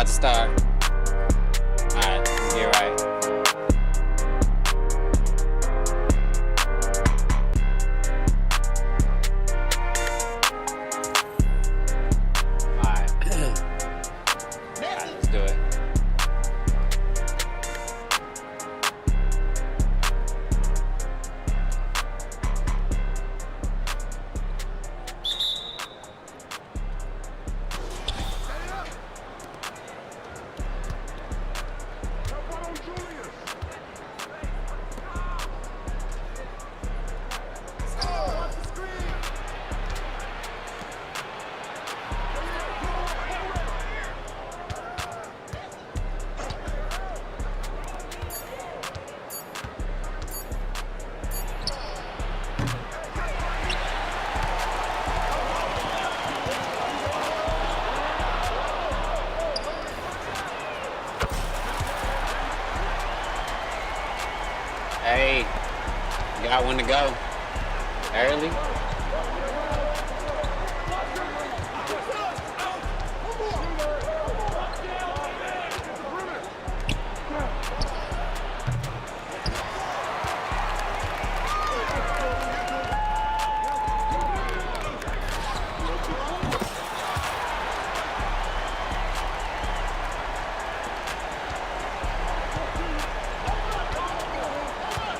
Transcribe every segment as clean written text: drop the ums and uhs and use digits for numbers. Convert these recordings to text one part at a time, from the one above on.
about to start. Alright, get right. Alright. Alright, let's do it. Hey, got one to go. Early.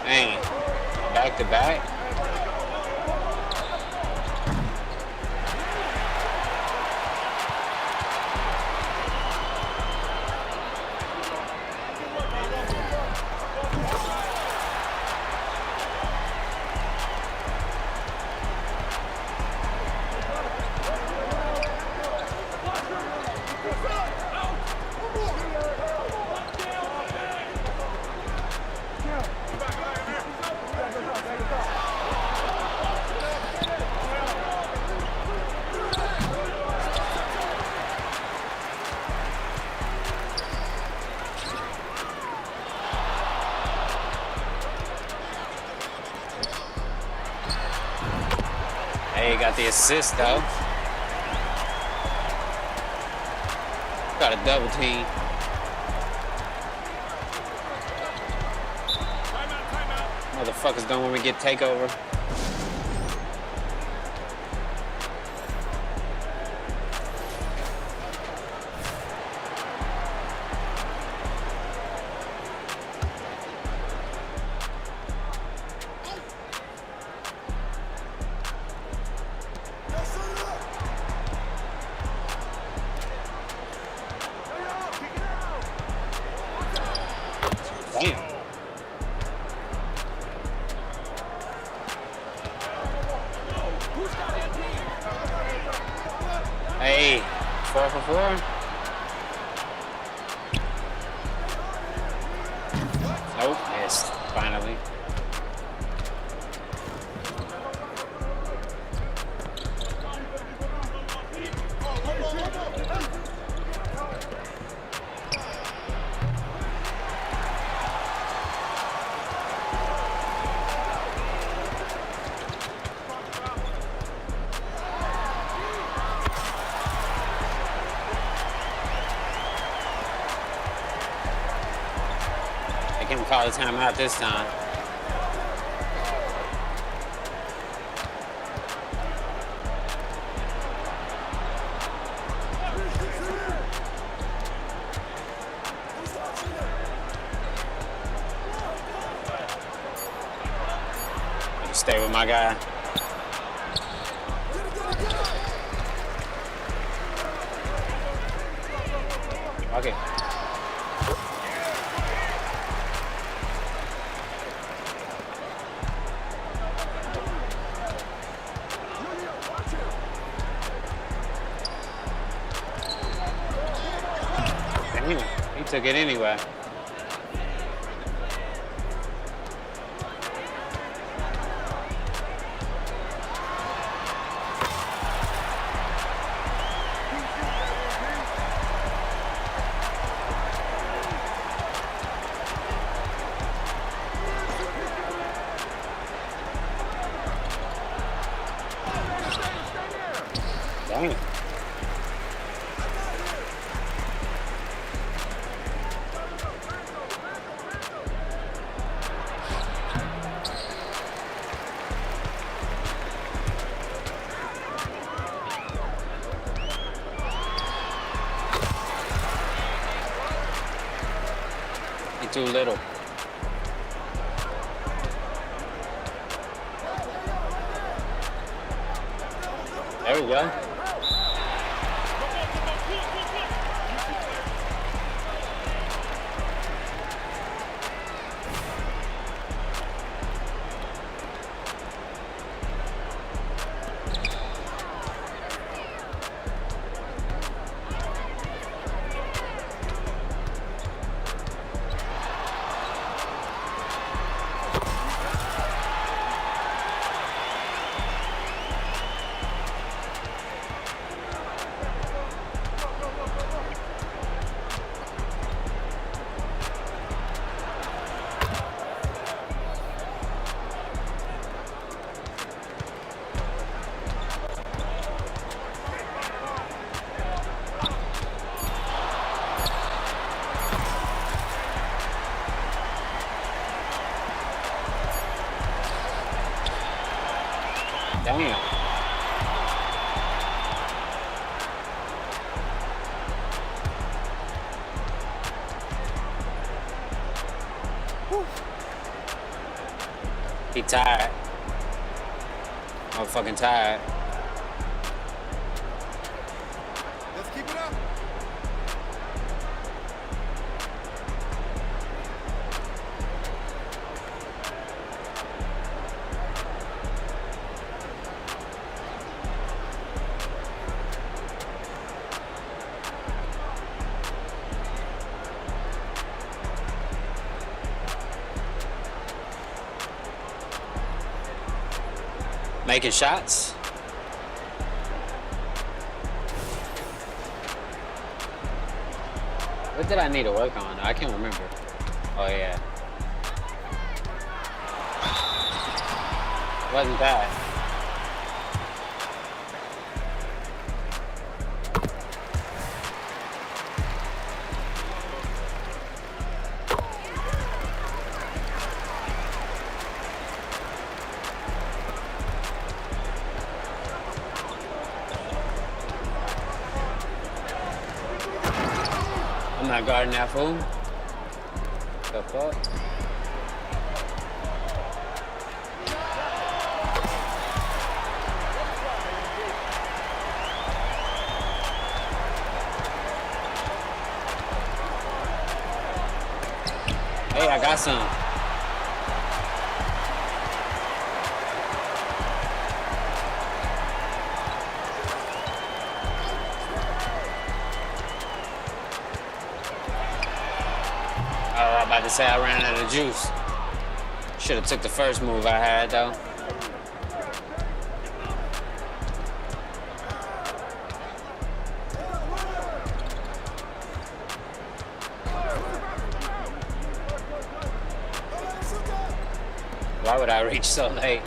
Dang, back to back. Hey, got the assist though. Got a double team. Motherfuckers don't want me to get takeover. Damn. Hey, 4 for 4. Nope, missed, finally. They can call the timeout this time. Stay with my guy. Okay. Damn, he took it anyway. Dang. too little. There we go. Damn. He tired. I'm fucking tired. Let's keep it up. Making shots. What did I need to work on? I can't remember. Oh yeah. Wasn't that? I'm not guarding that fool. The fuck? Hey, I got some. I'm about to say I ran out of juice. Should have took the first move I had though. Why would I reach so late?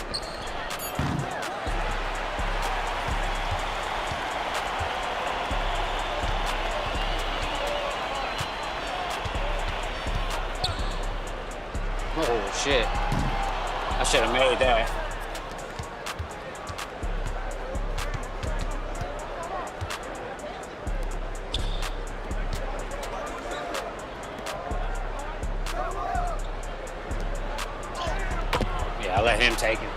Oh shit. I should have made that. Yeah, I'll let him take it.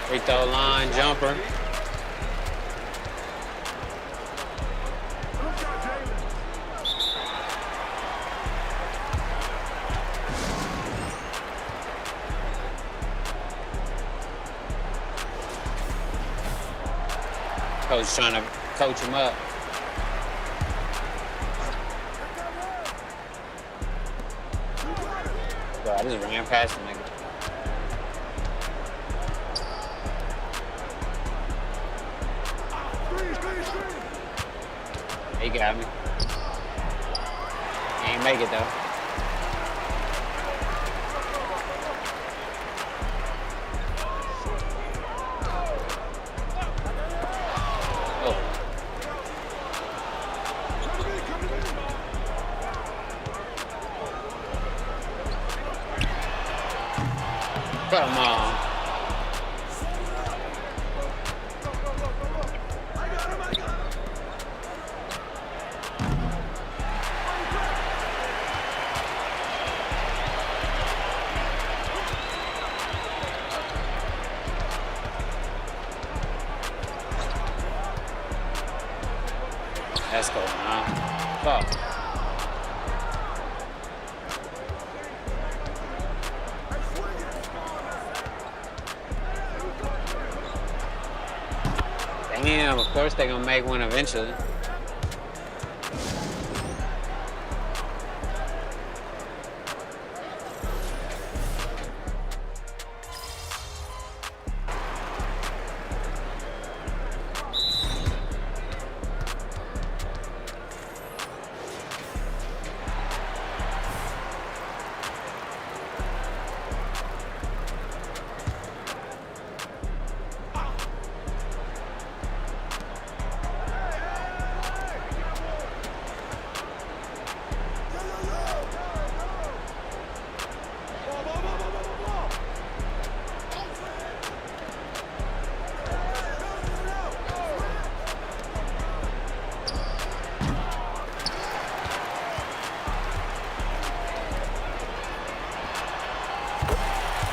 Free throw line jumper. Coach trying to coach him up. Bro, I just ran past the nigga. He got me. He ain't make it though. Come on. Let's go, man. Fuck. Damn, of course they're gonna make one eventually.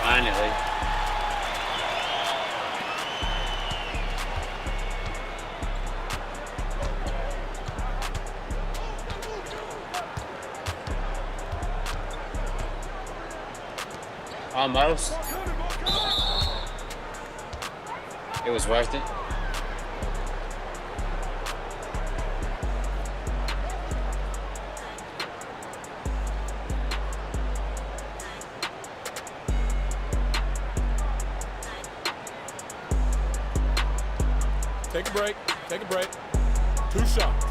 Finally. Almost. It was worth it. Take a break. Take a break. 2 shots.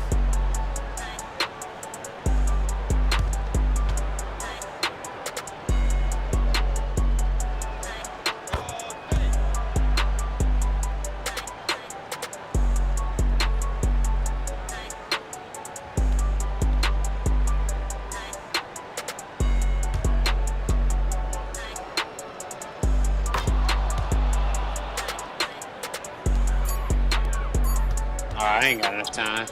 Oh, I ain't got enough time.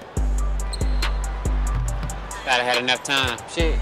Thought I had enough time. Shit.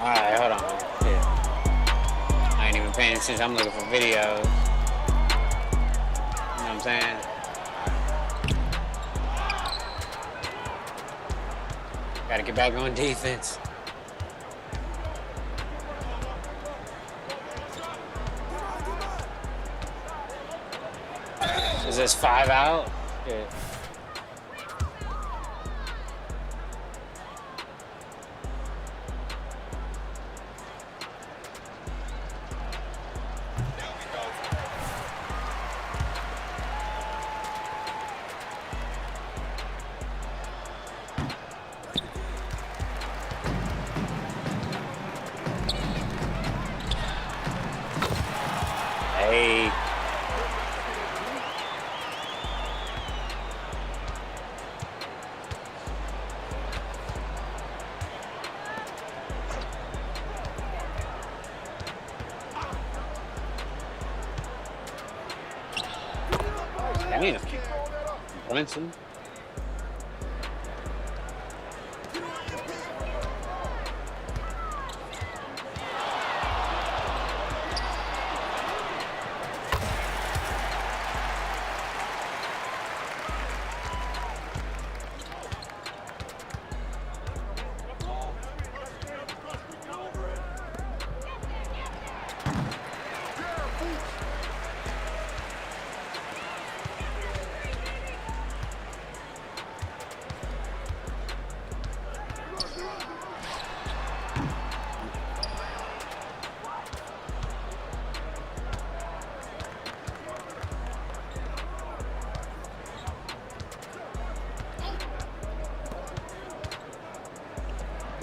Alright, hold on. Shit. I ain't even paying attention. I'm looking for videos. You know what I'm saying? Gotta get back on defense. Is this 5 out? Yeah. Clemson.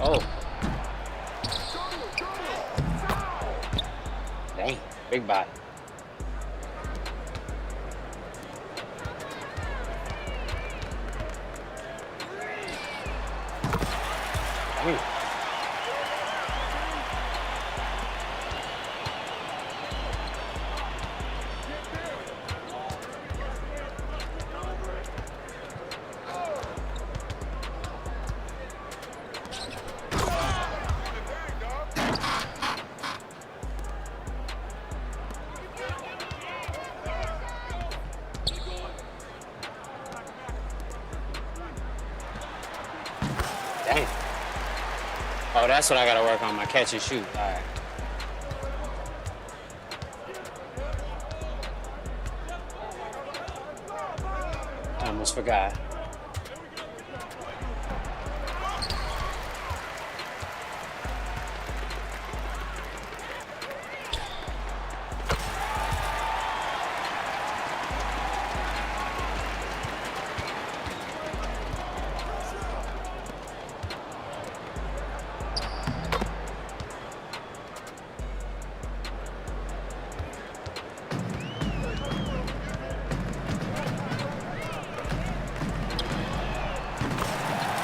Oh. Dang, big body. Dang. Dang. Oh, that's what I gotta work on, my catch and shoot. All right. I almost forgot.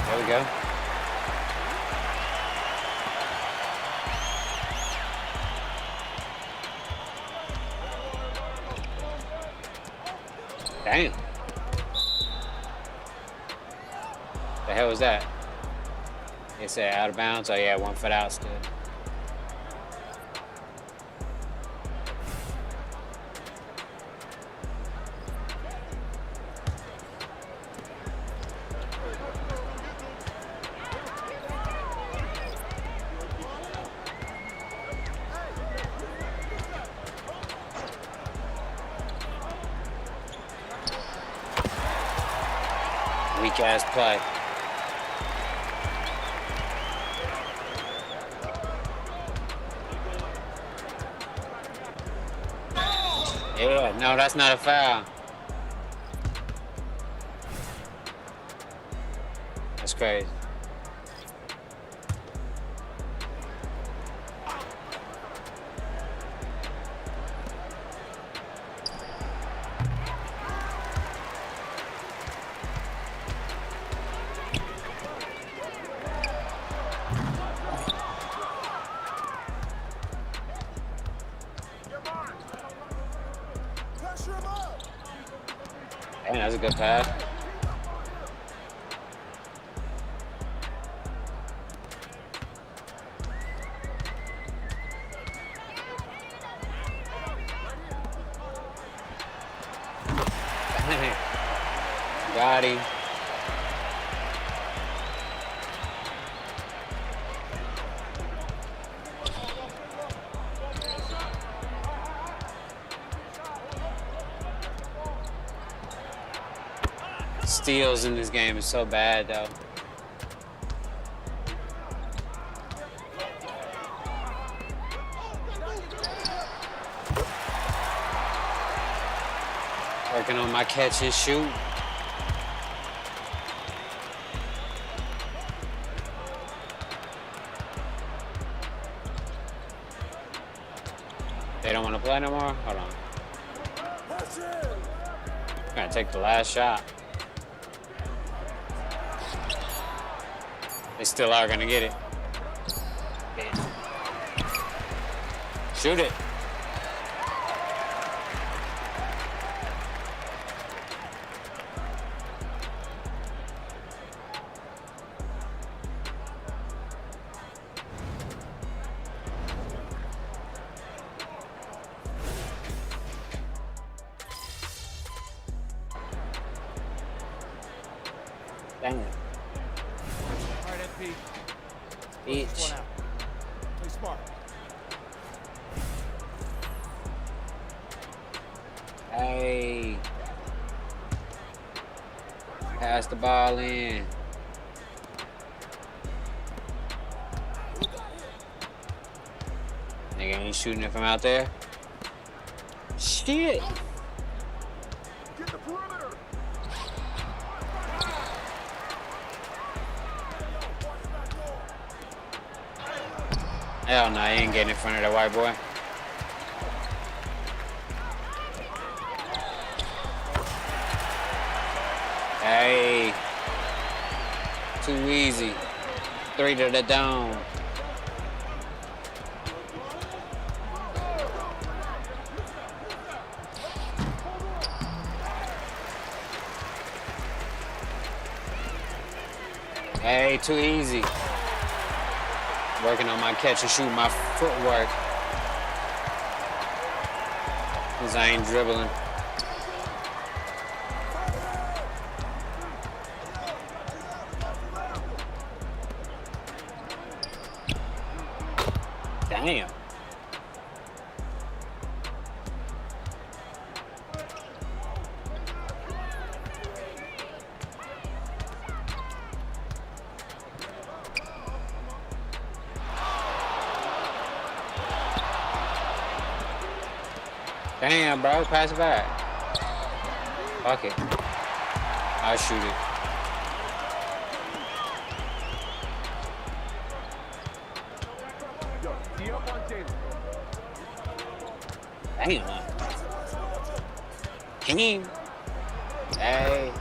There we go. Damn. The hell was that? It said out of bounds. Oh yeah, 1 foot out still. Weak ass play. Yeah, no, that's not a foul. That's crazy. Damn, that's a good pass. Got him. Steals in this game is so bad, though. Working on my catch and shoot. They don't want to play no more? Hold on. I'm gonna take the last shot. They still are gonna get it. Shoot it. Push this Bitch. one out. Play smart. Hey. Pass the ball in. Nigga ain't shooting it from out there. Shit. Get the perimeter. Hell no, he ain't getting in front of that white boy. Hey. Too easy. 3 to the dome. Hey, too easy. Working on my catch and shoot, my footwork. Cause I ain't dribbling. Damn. Damn, bro, pass it back. Fuck it. I'll shoot it. Damn. Team. Hey.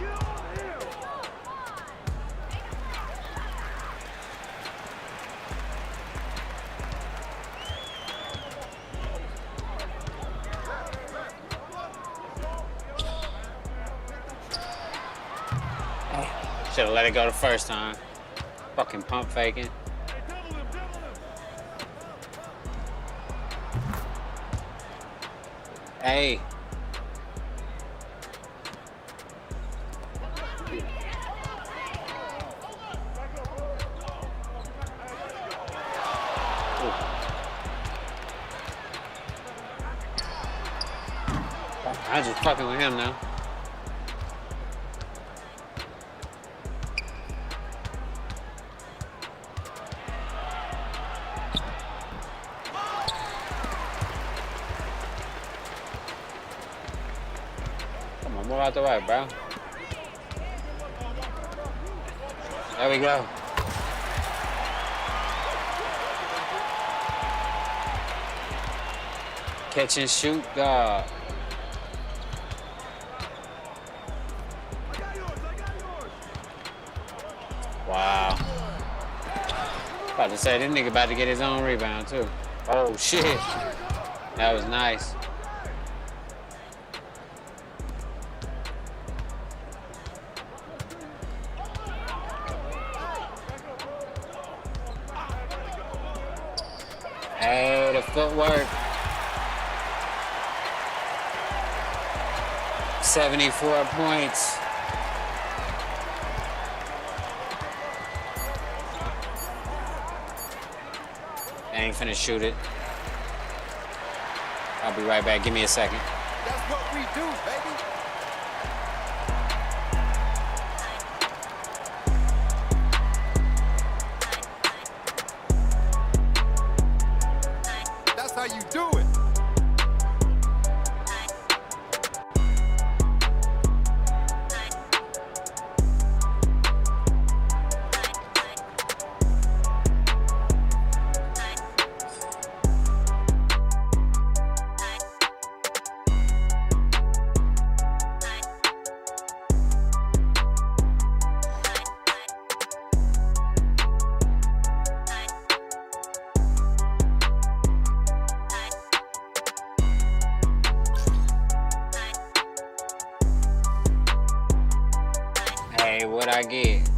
Should have let it go the first time. Fucking pump faking. Hey. I'm just fucking with him now. Come on, move out the way, bro. There we go. Catch and shoot, God. Wow. About to say, this nigga about to get his own rebound, too. Oh, shit. That was nice. Hey, the footwork. 74 points. I ain't finna shoot it. I'll be right back. Give me a second. That's what we do, baby. That's how you do it. Hey, what I get?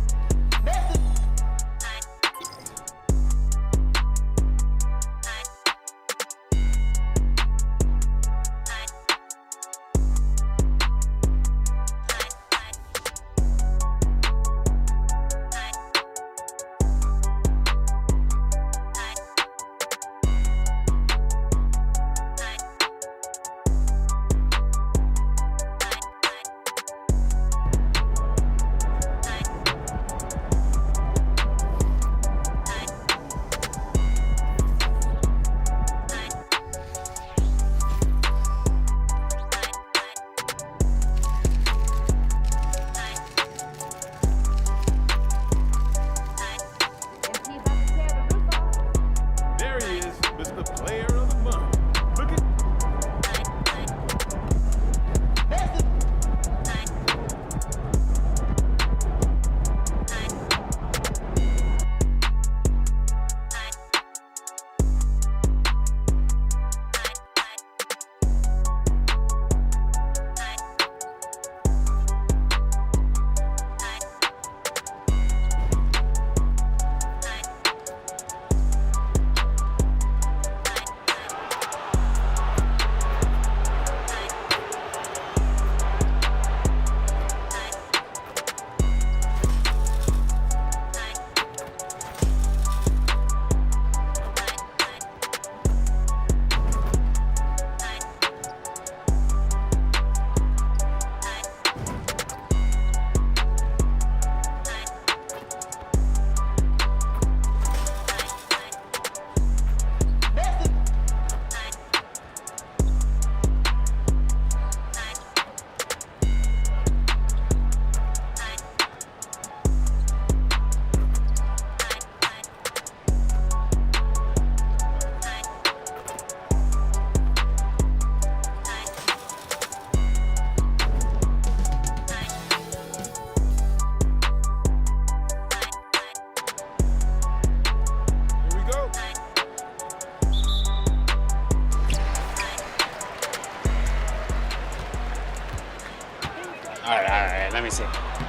me see.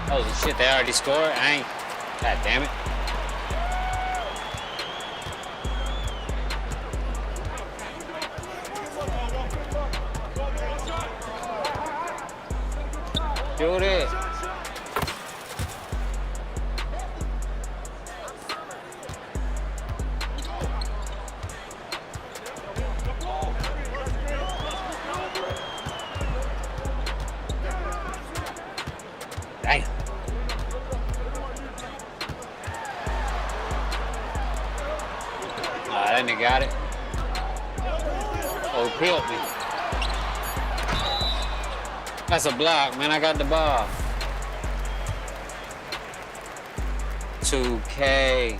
Holy shit, they already scored? I ain't. God damn it. Shoot it. Damn. That nigga got it. Oh, killed me. That's a block, man. I got the ball. 2K.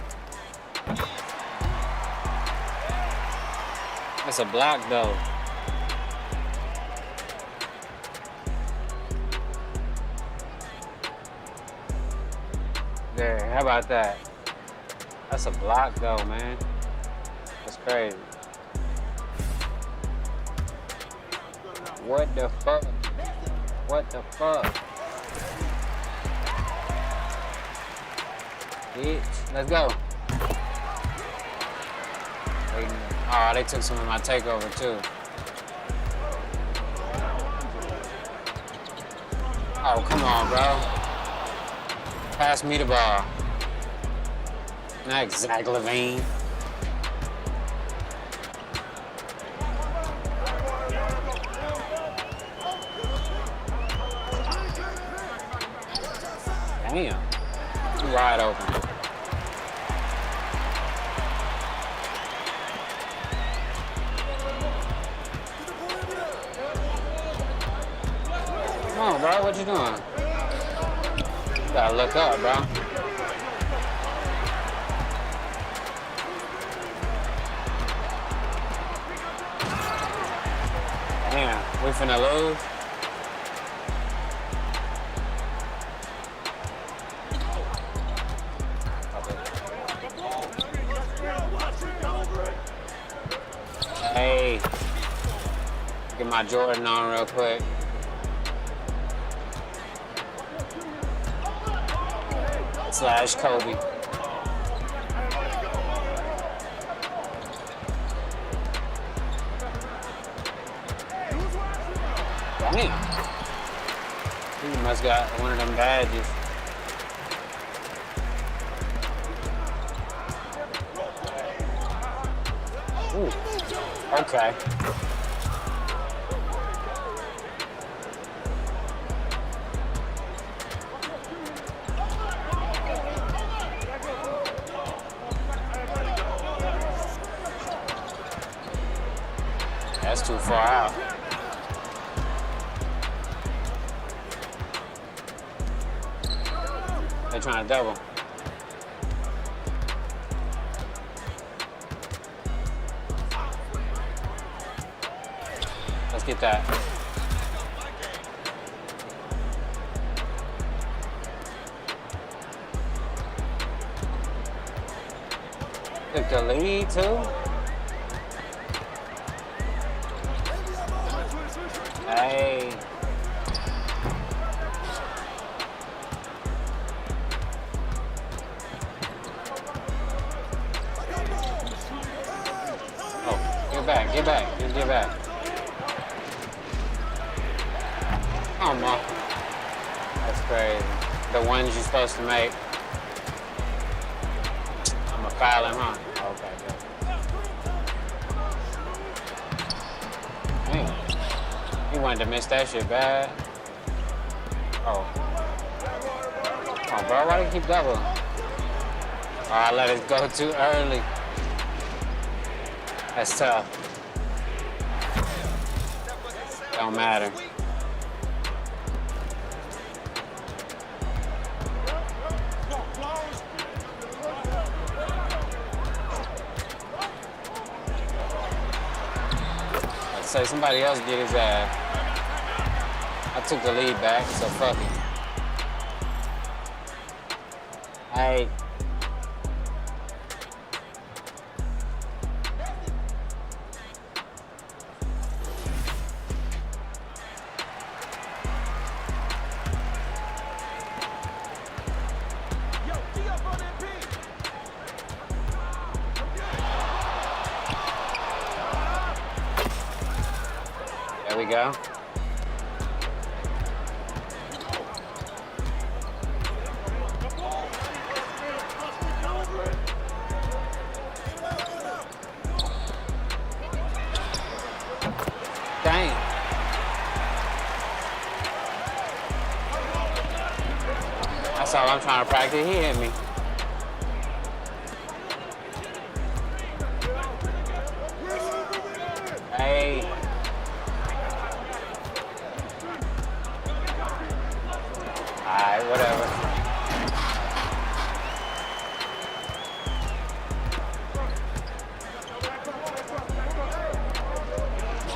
That's a block, though. There, how about that? That's a block, though, man. That's crazy. What the fuck? What the fuck? Bitch, let's go. Oh, they took some of my takeover too. Oh, come on, bro. Pass me the ball. Not Zach LaVine. Damn. Wide open. Come on, bro. What you doing? You gotta look up, bro. Damn. We finna lose. Hey, get my Jordan on real quick. Slash Kobe. Damn. He must got one of them badges. Ooh. Okay. That's too far out. They're trying to double. Let's get that. Took the lead too. Hey. Oh, get back, get back, just get back. Oh my. That's crazy. The ones you're supposed to make. I'm gonna foul him, huh? Okay, good. Damn. He wanted to miss that shit bad. Oh. Oh, bro, why do you keep doubling? Oh, I let it go too early. That's tough. Don't matter. I'd say somebody else get his ass. I took the lead back, so fuck it. Hey. There we go. Damn. That's all I'm trying to practice. He hit me. Hey. Alright, whatever.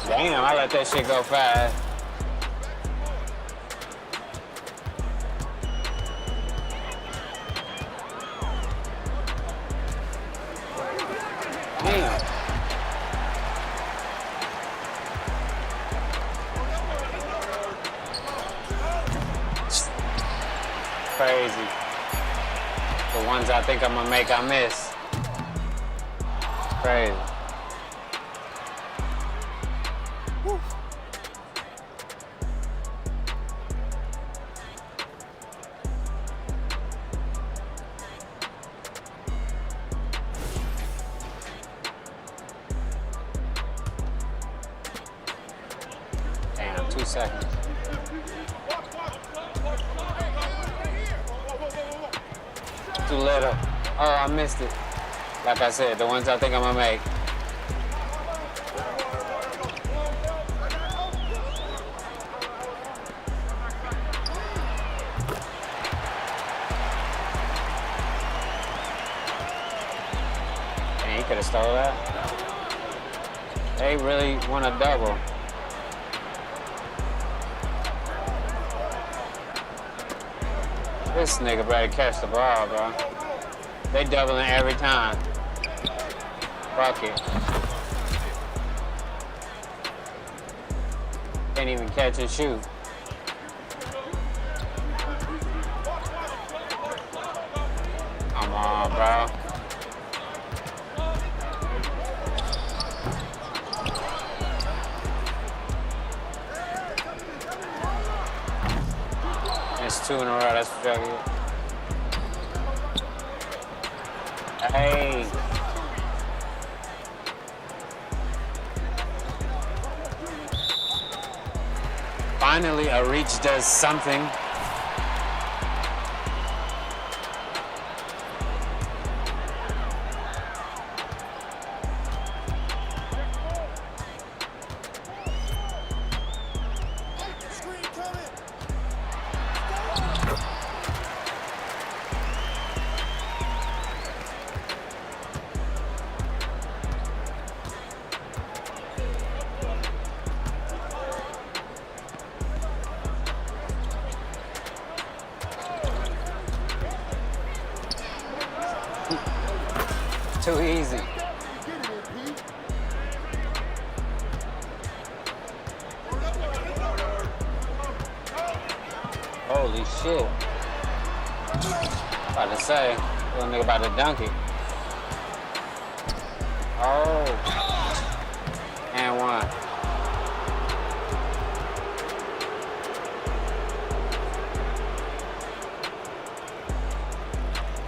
Damn, I let that shit go fast. Damn. Crazy. The ones I think I'm gonna make, I miss. Crazy. Damn, 2 seconds. Too little. Oh, I missed it. Like I said, the ones I think I'm gonna make. Man, he could have stole that. They really want a double. This nigga better catch the ball, bro. They doubling every time. Fuck it. Can't even catch and shoot. Come on, bro. It's 2 in a row, that's what y'all get. Hey. Finally, a reach does something. Too easy. Holy shit. About to say, little nigga about to dunk it. Oh. And 1.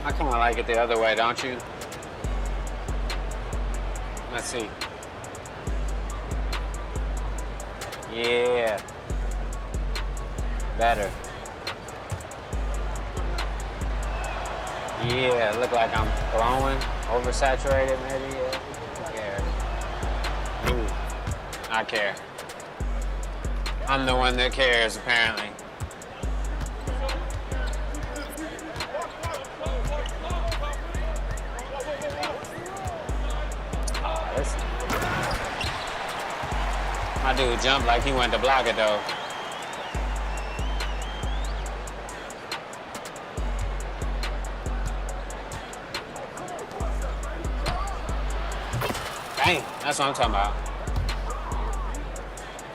I kind of like it the other way, don't you? Let's see. Yeah. Better. Yeah, look like I'm throwing. Oversaturated, maybe. Yeah. Ooh. I care. I'm the one that cares, apparently. My dude jumped like he went to block it though. Dang, that's what I'm talking about.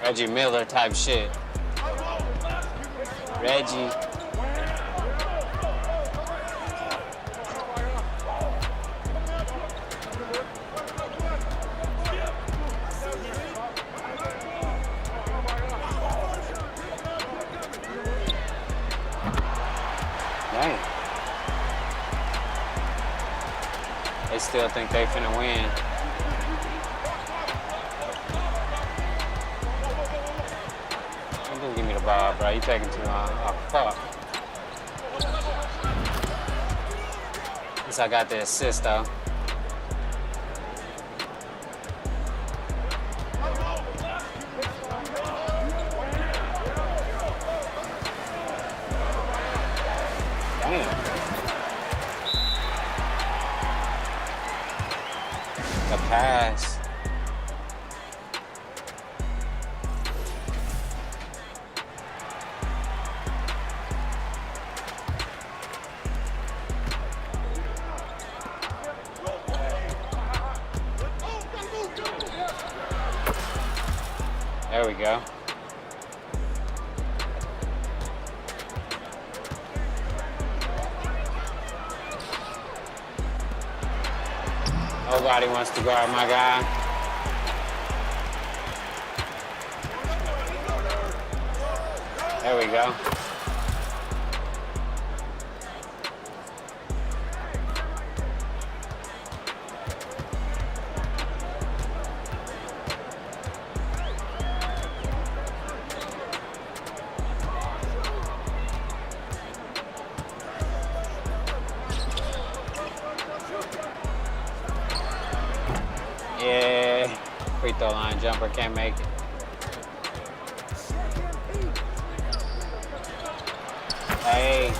Reggie Miller type shit. Reggie. still think they finna win. Don't give me the ball, bro. You taking too long. Oh, fuck. At least I got the assist, though. Damn. The pass. There we go. Nobody wants to guard my guy. There we go. Yeah, free throw line jumper, can't make it. Hey.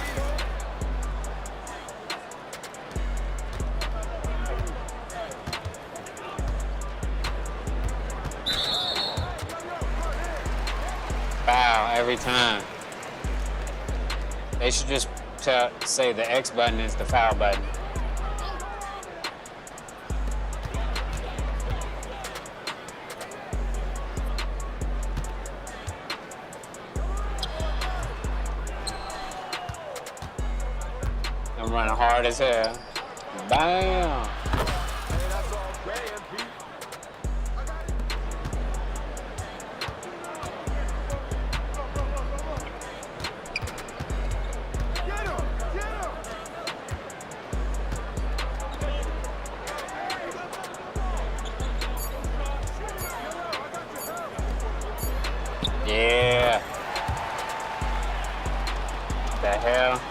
Foul every time. They should just say the X button is the foul button. I'm running hard as hell. Bam! Yeah. What the hell?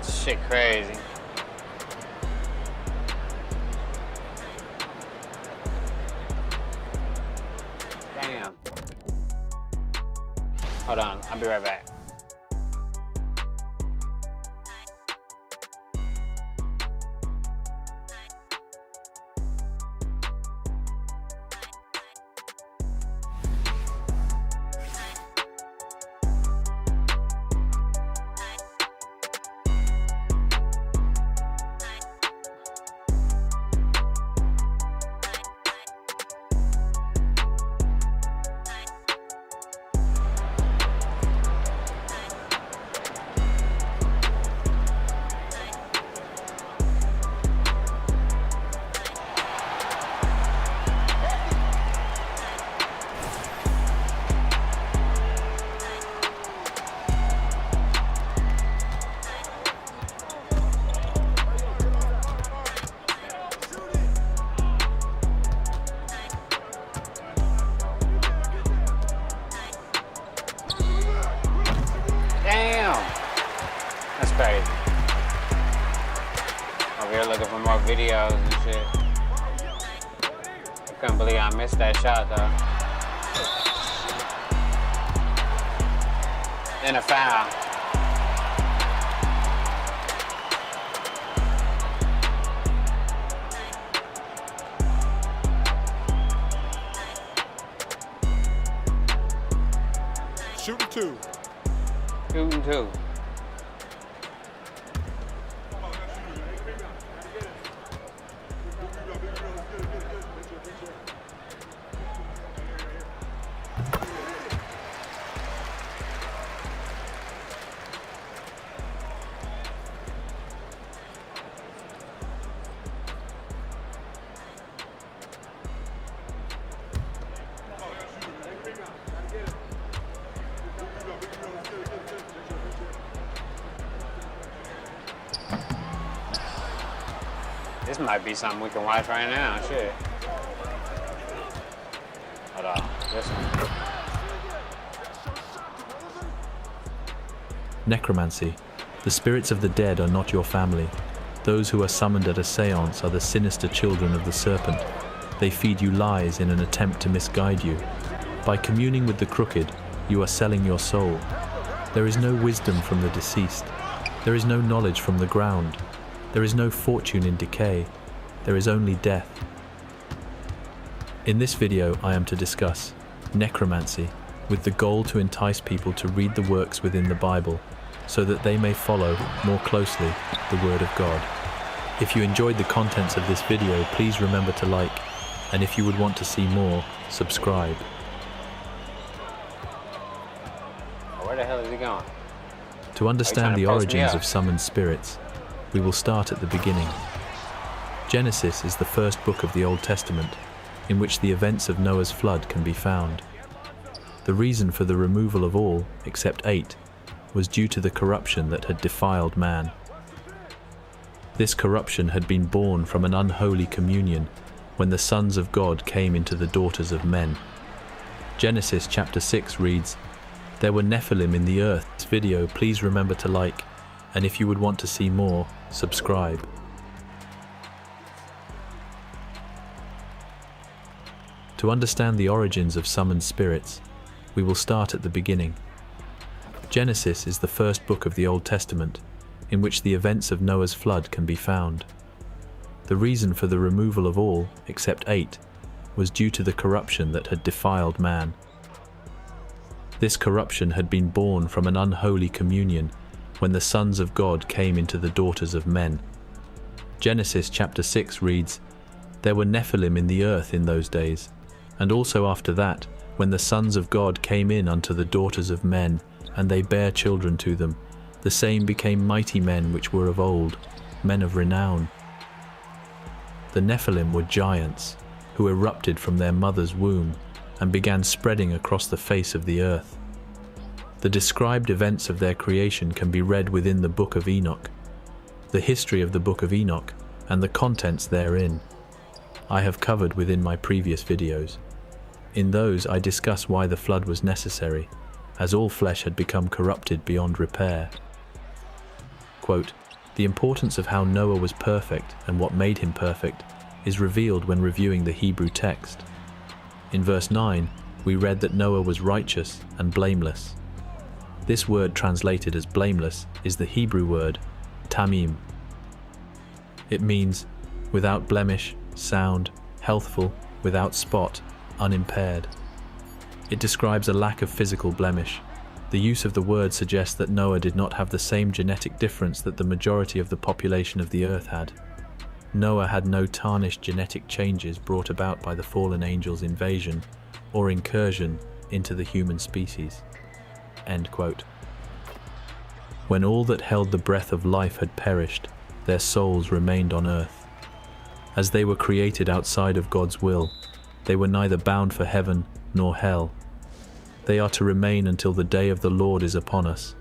Shit crazy. Damn. Hold on, I'll be right back. That's crazy. Over here looking for more videos and shit. I couldn't believe I missed that shot though. Then a foul. Shooting two. Shooting two. This might be something we can watch right now. Shit. Hold on. This one. Necromancy. The spirits of the dead are not your family. Those who are summoned at a seance are the sinister children of the serpent. They feed you lies in an attempt to misguide you. By communing with the crooked, you are selling your soul. There is no wisdom from the deceased. There is no knowledge from the ground. There is no fortune in decay. There is only death. In this video, I am to discuss necromancy, with the goal to entice people to read the works within the Bible, so that they may follow more closely the Word of God. If you enjoyed the contents of this video, please remember to like, and if you would want to see more, subscribe. Where the hell is he going? To understand the post me origins up? of summoned spirits, we will start at the beginning. Genesis is the first book of the Old Testament, in which the events of Noah's flood can be found. The reason for the removal of all, except 8, was due to the corruption that had defiled man. This corruption had been born from an unholy communion when the sons of God came into the daughters of men. Genesis chapter 6 reads, "There were Nephilim in the earth." This video, please remember to like, and if you would want to see more, subscribe. To understand the origins of summoned spirits, we will start at the beginning. Genesis is the first book of the Old Testament, in which the events of Noah's flood can be found. The reason for the removal of all, except 8, was due to the corruption that had defiled man. This corruption had been born from an unholy communion when the sons of God came into the daughters of men. Genesis chapter 6 reads, "There were Nephilim in the earth in those days, and also after that, when the sons of God came in unto the daughters of men, and they bare children to them. The same became mighty men which were of old, men of renown." The Nephilim were giants, who erupted from their mother's womb and began spreading across the face of the earth. The described events of their creation can be read within the Book of Enoch. The history of the Book of Enoch and the contents therein I have covered within my previous videos. In those I discuss why the flood was necessary, as all flesh had become corrupted beyond repair. Quote, "The importance of how Noah was perfect and what made him perfect is revealed when reviewing the Hebrew text. In verse 9, we read that Noah was righteous and blameless. This word translated as blameless is the Hebrew word tamim. It means without blemish, sound, healthful, without spot, unimpaired. It describes a lack of physical blemish. The use of the word suggests that Noah did not have the same genetic difference that the majority of the population of the earth had. Noah had no tarnished genetic changes brought about by the fallen angel's invasion or incursion into the human species." End quote. When all that held the breath of life had perished, their souls remained on earth. As they were created outside of God's will, they were neither bound for heaven nor hell. They are to remain until the day of the Lord is upon us,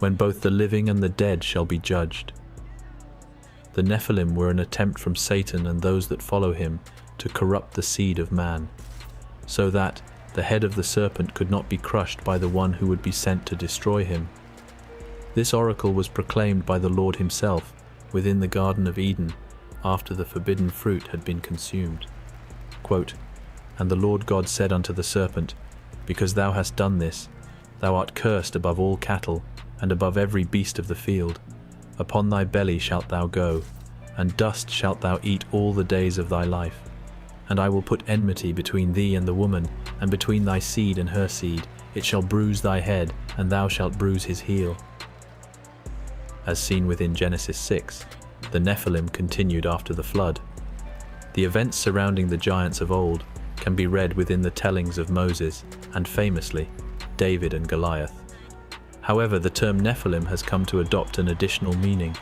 when both the living and the dead shall be judged. The Nephilim were an attempt from Satan and those that follow him to corrupt the seed of man, so that the head of the serpent could not be crushed by the one who would be sent to destroy him. This oracle was proclaimed by the Lord himself within the Garden of Eden after the forbidden fruit had been consumed. Quote, "And the Lord God said unto the serpent, Because thou hast done this, thou art cursed above all cattle, and above every beast of the field. Upon thy belly shalt thou go, and dust shalt thou eat all the days of thy life. And I will put enmity between thee and the woman, and between thy seed and her seed. It shall bruise thy head, and thou shalt bruise his heel." As seen within Genesis 6, the Nephilim continued after the flood. The events surrounding the giants of old can be read within the tellings of Moses and, famously, David and Goliath. However, the term Nephilim has come to adopt an additional meaning,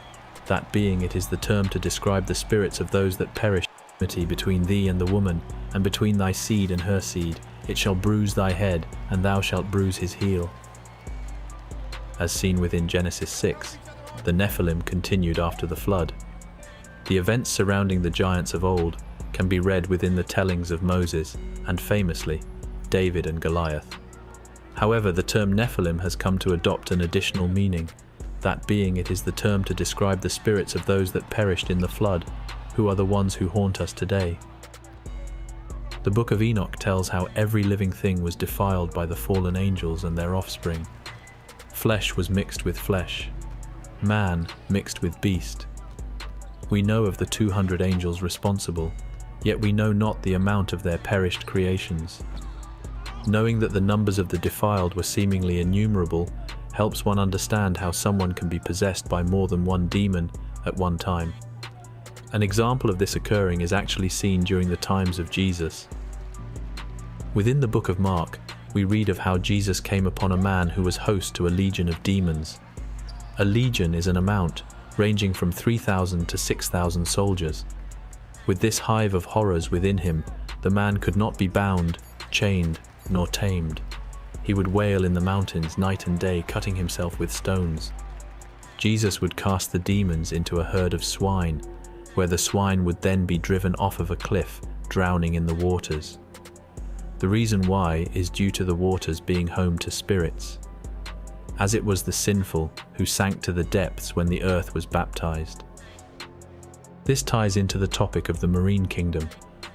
that being it is the term to describe the spirits of those that perish. Enmity between thee and the woman, and between thy seed and her seed. It shall bruise thy head, and thou shalt bruise his heel. As seen within Genesis 6, the Nephilim continued after the flood. The events surrounding the giants of old can be read within the tellings of Moses and, famously, David and Goliath. However, the term Nephilim has come to adopt an additional meaning, that being it is the term to describe the spirits of those that perished in the flood, who are the ones who haunt us today. The Book of Enoch tells how every living thing was defiled by the fallen angels and their offspring. Flesh was mixed with flesh, man mixed with beast. We know of the 200 angels responsible, yet we know not the amount of their perished creations. Knowing that the numbers of the defiled were seemingly innumerable helps one understand how someone can be possessed by more than one demon at one time. An example of this occurring is actually seen during the times of Jesus. Within the book of Mark, we read of how Jesus came upon a man who was host to a legion of demons. A legion is an amount ranging from 3,000 to 6,000 soldiers. With this hive of horrors within him, the man could not be bound, chained, nor tamed. He would wail in the mountains night and day, cutting himself with stones. Jesus would cast the demons into a herd of swine, where the swine would then be driven off of a cliff, drowning in the waters. The reason why is due to the waters being home to spirits, as it was the sinful who sank to the depths when the earth was baptized. This ties into the topic of the marine kingdom,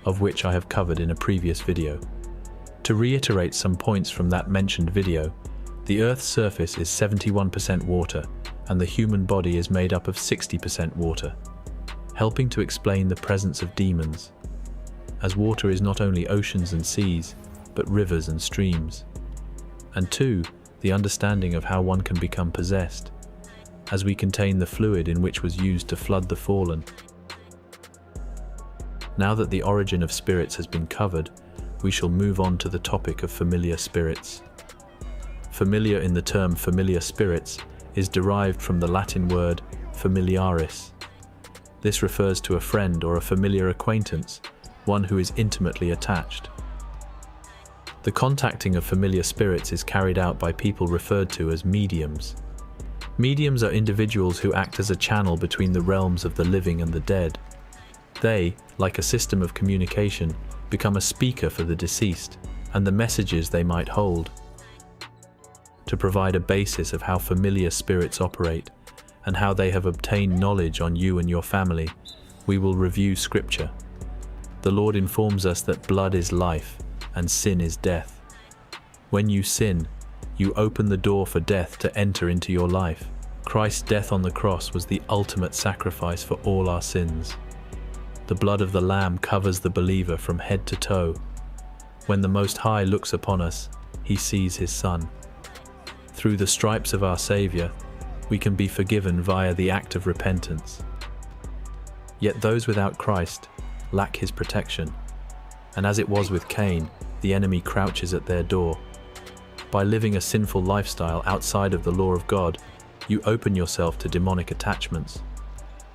of which I have covered in a previous video. To reiterate some points from that mentioned video, the Earth's surface is 71% water, and the human body is made up of 60% water, helping to explain the presence of demons, as water is not only oceans and seas, but rivers and streams. And 2, the understanding of how one can become possessed, as we contain the fluid in which was used to flood the fallen. Now that the origin of spirits has been covered, we shall move on to the topic of familiar spirits. Familiar in the term familiar spirits is derived from the Latin word familiaris. This refers to a friend or a familiar acquaintance, one who is intimately attached. The contacting of familiar spirits is carried out by people referred to as mediums. Mediums are individuals who act as a channel between the realms of the living and the dead. They, like a system of communication, become a speaker for the deceased and the messages they might hold. To provide a basis of how familiar spirits operate and how they have obtained knowledge on you and your family, we will review Scripture. The Lord informs us that blood is life and sin is death. When you sin, you open the door for death to enter into your life. Christ's death on the cross was the ultimate sacrifice for all our sins. The blood of the Lamb covers the believer from head to toe. When the Most High looks upon us, he sees his Son. Through the stripes of our Savior, we can be forgiven via the act of repentance. Yet those without Christ lack his protection, and as it was with Cain, the enemy crouches at their door. By living a sinful lifestyle outside of the law of God, you open yourself to demonic attachments.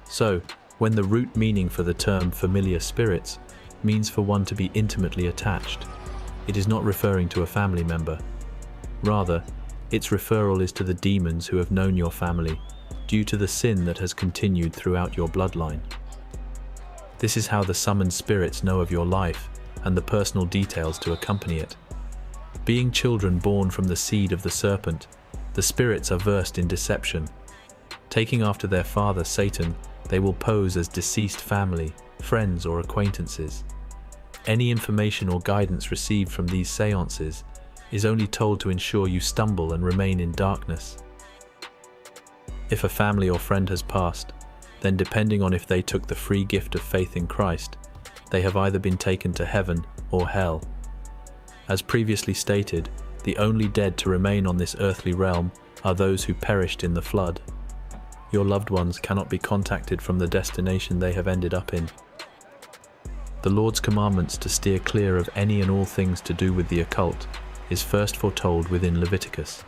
So, when the root meaning for the term familiar spirits means for one to be intimately attached, it is not referring to a family member. Rather, its referral is to the demons who have known your family due to the sin that has continued throughout your bloodline. This is how the summoned spirits know of your life and the personal details to accompany it. Being children born from the seed of the serpent, the spirits are versed in deception. Taking after their father Satan, they will pose as deceased family, friends, or acquaintances. Any information or guidance received from these seances is only told to ensure you stumble and remain in darkness. If a family or friend has passed, then depending on if they took the free gift of faith in Christ, they have either been taken to heaven or hell. As previously stated, the only dead to remain on this earthly realm are those who perished in the flood. Your loved ones cannot be contacted from the destination they have ended up in. The Lord's commandments to steer clear of any and all things to do with the occult is first foretold within Leviticus.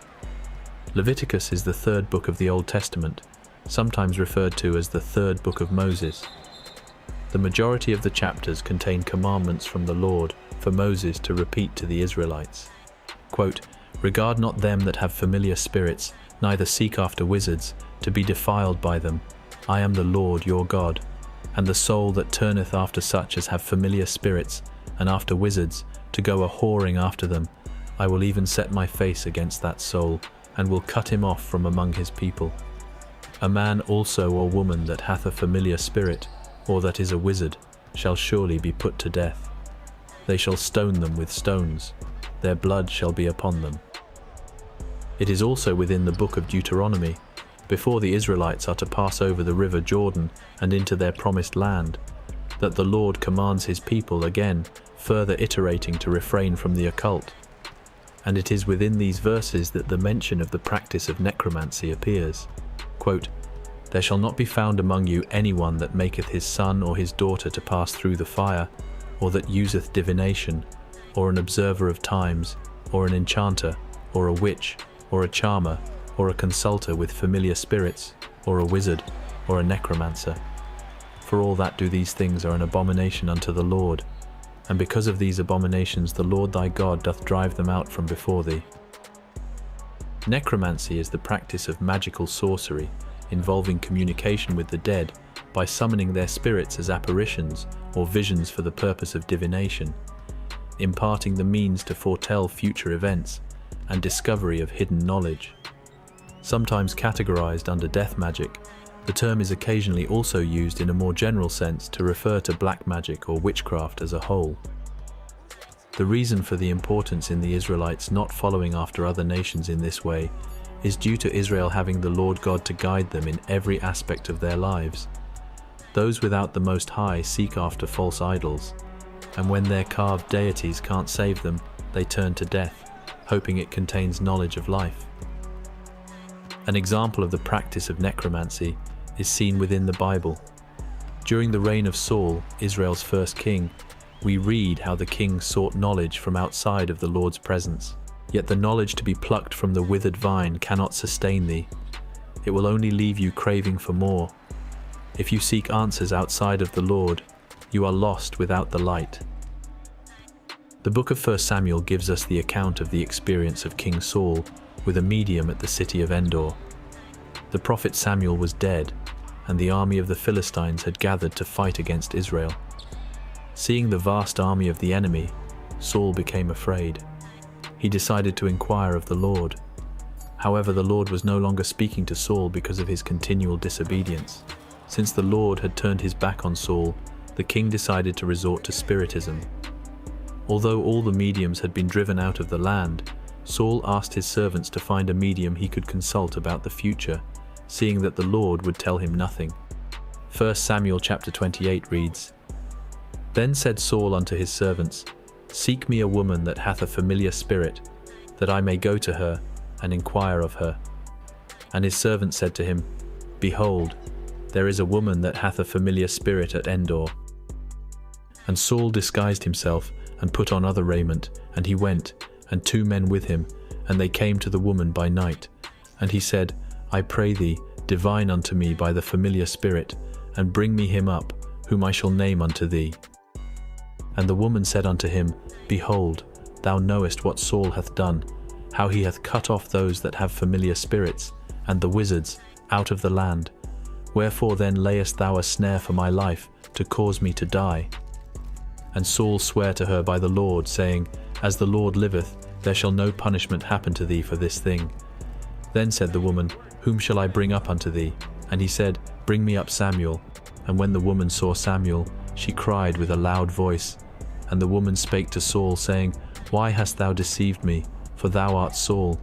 Leviticus is the third book of the Old Testament, sometimes referred to as the third book of Moses. The majority of the chapters contain commandments from the Lord for Moses to repeat to the Israelites. Quote, "Regard not them that have familiar spirits, neither seek after wizards, to be defiled by them. I am the Lord your God. and the soul that turneth after such as have familiar spirits, and after wizards, to go a-whoring after them, I will even set my face against that soul, and will cut him off from among his people. A man also or woman that hath a familiar spirit, or that is a wizard, shall surely be put to death. They shall stone them with stones, their blood shall be upon them. It is also within the book of Deuteronomy, before the Israelites are to pass over the river Jordan and into their promised land, that the Lord commands his people again, further iterating to refrain from the occult. And it is within these verses that the mention of the practice of necromancy appears. Quote, "There shall not be found among you anyone that maketh his son or his daughter to pass through the fire, or that useth divination, or an observer of times, or an enchanter, or a witch, or a charmer, or a consulter with familiar spirits, or a wizard, or a necromancer. For all that do these things are an abomination unto the Lord, and because of these abominations the Lord thy God doth drive them out from before thee." Necromancy is the practice of magical sorcery involving communication with the dead by summoning their spirits as apparitions or visions for the purpose of divination, imparting the means to foretell future events and discovery of hidden knowledge. Sometimes categorized under death magic, the term is occasionally also used in a more general sense to refer to black magic or witchcraft as a whole. The reason for the importance in the Israelites not following after other nations in this way is due to Israel having the Lord God to guide them in every aspect of their lives. Those without the Most High seek after false idols, and when their carved deities can't save them, they turn to death, hoping it contains knowledge of life. An example of the practice of necromancy is seen within the Bible. During the reign of Saul, Israel's first king, we read how the king sought knowledge from outside of the Lord's presence. Yet the knowledge to be plucked from the withered vine cannot sustain thee. It will only leave you craving for more. If you seek answers outside of the Lord, you are lost without the light. The book of 1 Samuel gives us the account of the experience of King Saul with a medium at the city of Endor. The prophet Samuel was dead, and the army of the Philistines had gathered to fight against Israel. Seeing the vast army of the enemy, Saul became afraid. He decided to inquire of the Lord. However, the Lord was no longer speaking to Saul because of his continual disobedience. Since the Lord had turned his back on Saul, the king decided to resort to spiritism. Although all the mediums had been driven out of the land, Saul asked his servants to find a medium he could consult about the future, seeing that the Lord would tell him nothing. 1 Samuel chapter 28 reads, "Then said Saul unto his servants, Seek me a woman that hath a familiar spirit, that I may go to her and inquire of her. And his servant said to him, Behold, there is a woman that hath a familiar spirit at Endor. And Saul disguised himself and put on other raiment, and he went, and 2 men with him, and they came to the woman by night. And he said, I pray thee, divine unto me by the familiar spirit, and bring me him up, whom I shall name unto thee. And the woman said unto him, Behold, thou knowest what Saul hath done, how he hath cut off those that have familiar spirits, and the wizards, out of the land. Wherefore then layest thou a snare for my life, to cause me to die? And Saul sware to her by the Lord, saying, As the Lord liveth, there shall no punishment happen to thee for this thing. Then said the woman, Whom shall I bring up unto thee? And he said, Bring me up Samuel. And when the woman saw Samuel, she cried with a loud voice. And the woman spake to Saul, saying, Why hast thou deceived me? For thou art Saul.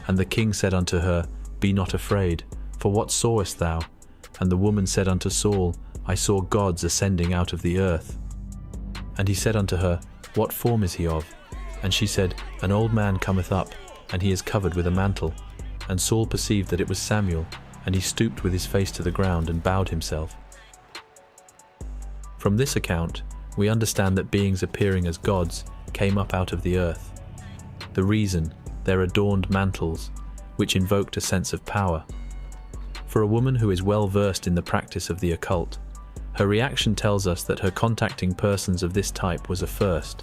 And the king said unto her, Be not afraid, for what sawest thou? And the woman said unto Saul, I saw gods ascending out of the earth. And he said unto her, What form is he of? And she said, An old man cometh up, and he is covered with a mantle. And Saul perceived that it was Samuel, and he stooped with his face to the ground and bowed himself. From this account, we understand that beings appearing as gods came up out of the earth. The reason, their adorned mantles, which invoked a sense of power. For a woman who is well versed in the practice of the occult, her reaction tells us that her contacting persons of this type was a first.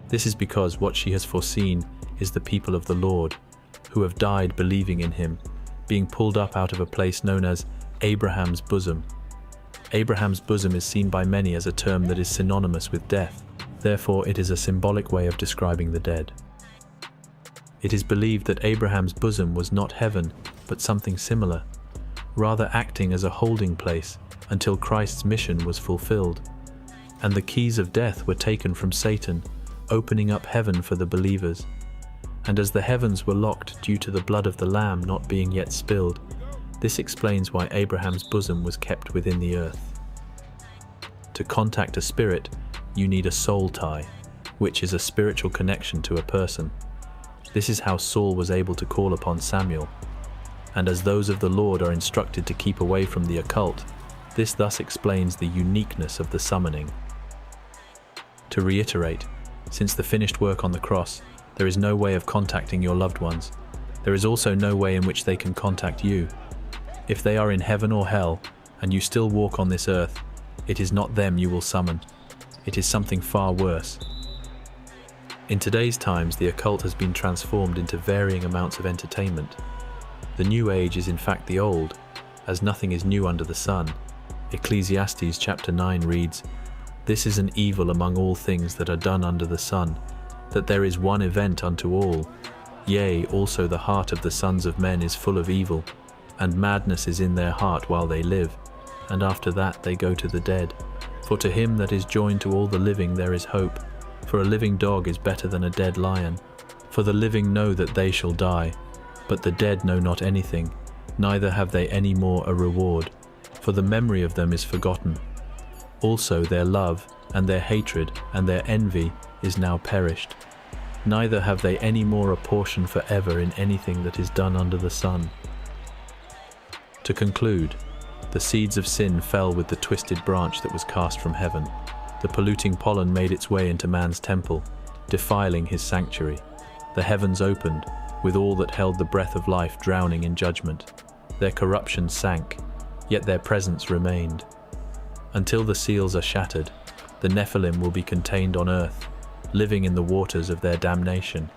This is because what she has foreseen is the people of the Lord, who have died believing in him, being pulled up out of a place known as Abraham's bosom. Abraham's bosom is seen by many as a term that is synonymous with death. Therefore, it is a symbolic way of describing the dead. It is believed that Abraham's bosom was not heaven, but something similar, rather acting as a holding place until Christ's mission was fulfilled, and the keys of death were taken from Satan, opening up heaven for the believers. And as the heavens were locked due to the blood of the Lamb not being yet spilled, this explains why Abraham's bosom was kept within the earth. To contact a spirit, you need a soul tie, which is a spiritual connection to a person. This is how Saul was able to call upon Samuel. And as those of the Lord are instructed to keep away from the occult, this thus explains the uniqueness of the summoning. To reiterate, since the finished work on the cross, there is no way of contacting your loved ones. There is also no way in which they can contact you. If they are in heaven or hell, and you still walk on this earth, it is not them you will summon. It is something far worse. In today's times, the occult has been transformed into varying amounts of entertainment. The new age is in fact the old, as nothing is new under the sun. Ecclesiastes chapter 9 reads, "This is an evil among all things that are done under the sun, that there is one event unto all. Yea, also the heart of the sons of men is full of evil, and madness is in their heart while they live, and after that they go to the dead. For to him that is joined to all the living there is hope. For a living dog is better than a dead lion. For the living know that they shall die, but the dead know not anything, neither have they any more a reward, for the memory of them is forgotten. Also their love, and their hatred, and their envy is now perished. Neither have they any more a portion forever in anything that is done under the sun." To conclude, the seeds of sin fell with the twisted branch that was cast from heaven. The polluting pollen made its way into man's temple, defiling his sanctuary. The heavens opened, with all that held the breath of life drowning in judgment. Their corruption sank, yet their presence remained. Until the seals are shattered, the Nephilim will be contained on earth, living in the waters of their damnation.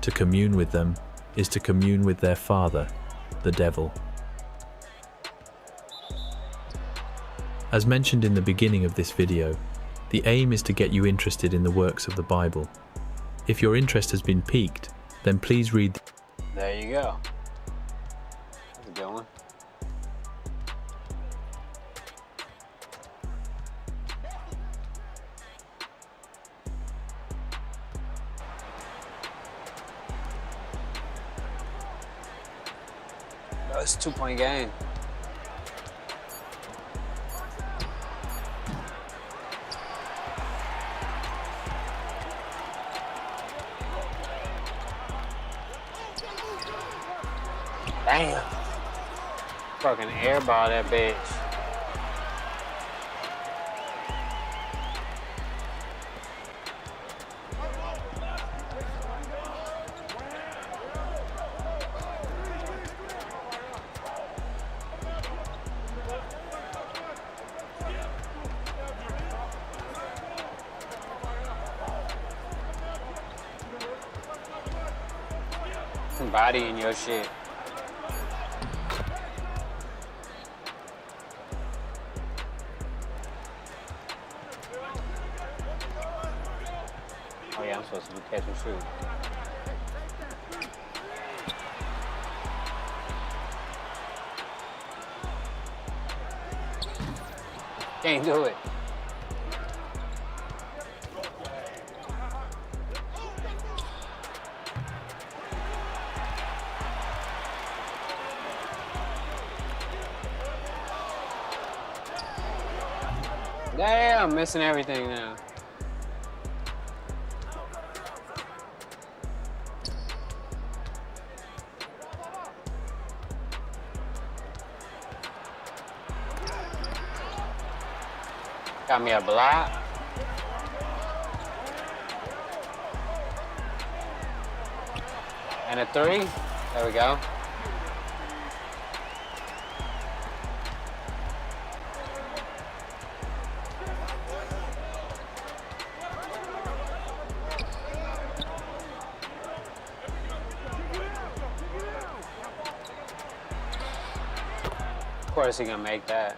To commune with them is to commune with their father, the devil. As mentioned in the beginning of this video, the aim is to get you interested in the works of the Bible. If your interest has been piqued, then please read. There you go. That's a good one. Oh, it's a 2-point game. Damn. Fucking airball that bitch. Body in your shit. Oh yeah, I'm supposed to be catch and shoot. Can't do it. Damn, missing everything now. Got me a block. And a 3. There we go. Of course he gonna make that.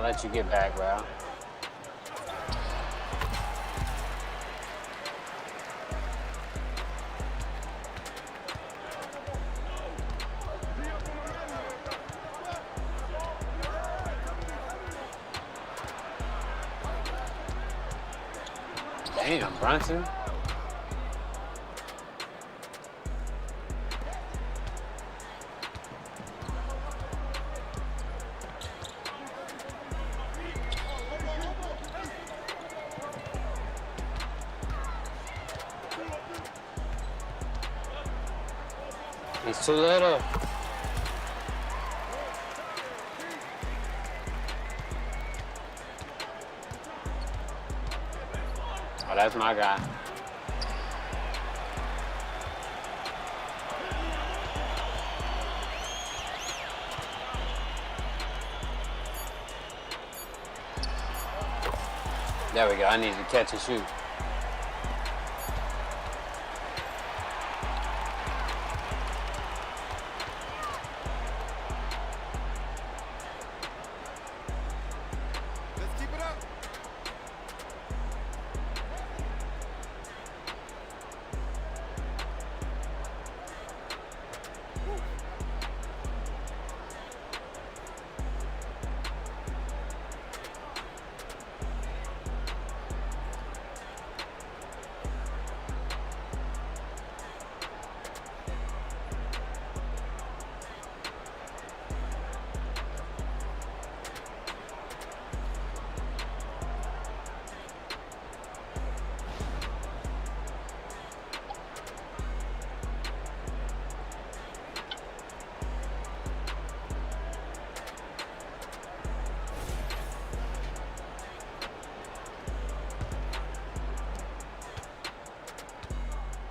let you get back, bro. Damn, Brunson. He's too little. Oh, that's my guy. There we go. I need to catch and shoot. Let's keep it up.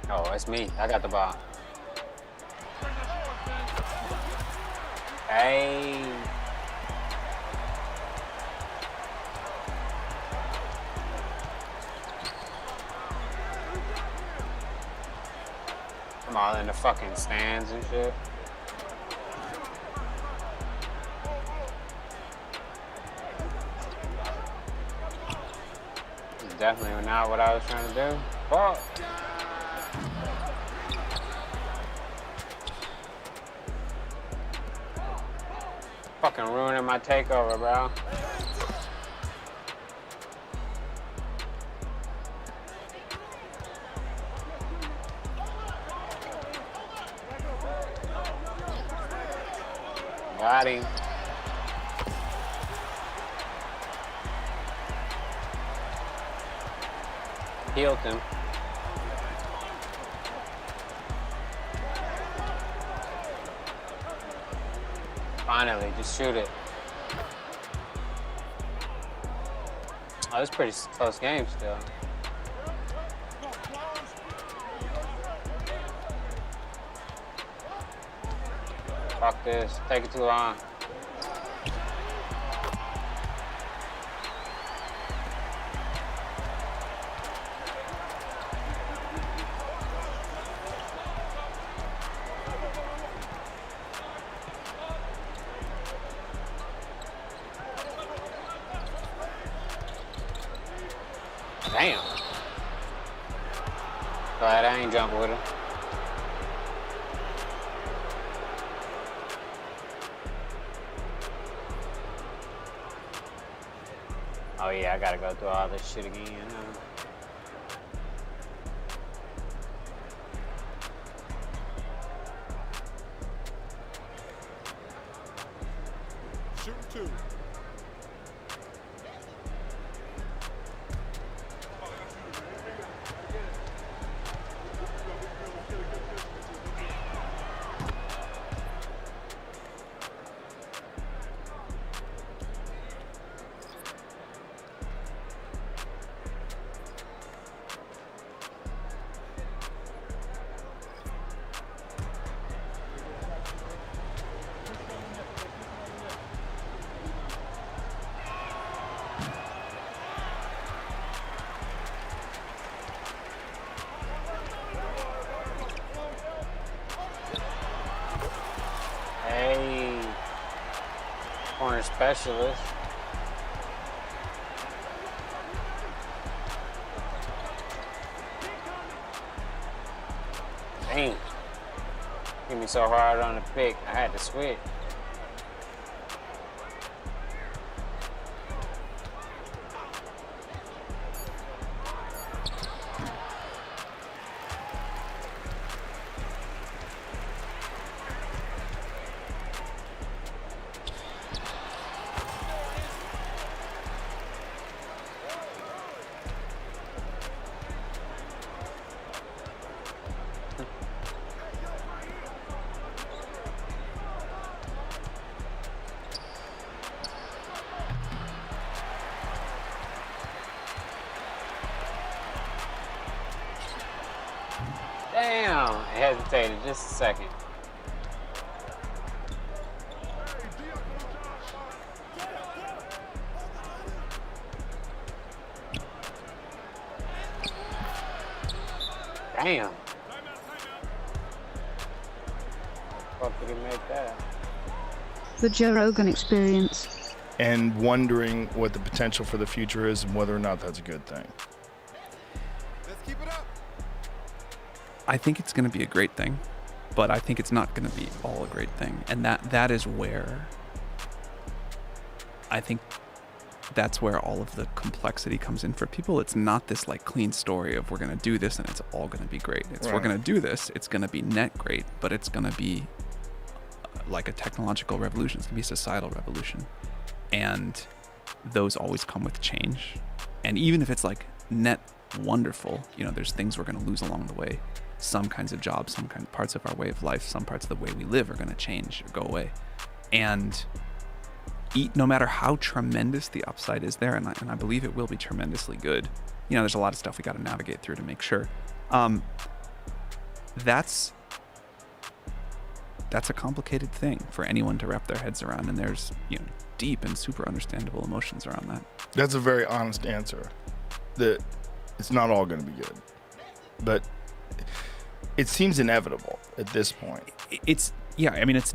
Oh, it's me. I got the ball. Hey. I'm all in the fucking stands and shit. It's definitely not what I was trying to do. Fuck. Fucking ruining my takeover, bro. Got him. Healed him. Finally, just shoot it. Oh, it's a pretty close game still. Fuck this. Take it too long. Damn. Glad I ain't jumping with him. Oh yeah, I gotta go through all this shit again. Shooting two. Hey, corner specialist. Damn. Hit me so hard on the pick, I had to switch. Damn, I hesitated just a second. Damn. Fuck did he make that? The Joe Rogan Experience. And wondering what the potential for the future is and whether or not that's a good thing. Let's keep it up. I think it's going to be a great thing, but I think it's not going to be all a great thing. And that is where I think that's where all of the complexity comes in for people. It's not this like clean story of we're going to do this and it's all going to be great. It's we're going to do this, it's going to be net great, but it's going to be like a technological revolution. It's going to be a societal revolution. And those always come with change. And even if it's like net wonderful, there's things we're going to lose along the way. Some kinds of jobs, some kind of parts of our way of life, some parts of the way we live are going to change or go away. And no matter how tremendous the upside is there, and I believe it will be tremendously good. There's a lot of stuff we got to navigate through to make sure. That's a complicated thing for anyone to wrap their heads around, and there's deep and super understandable emotions around that. That's a very honest answer. That it's not all going to be good, but it seems inevitable at this point. It's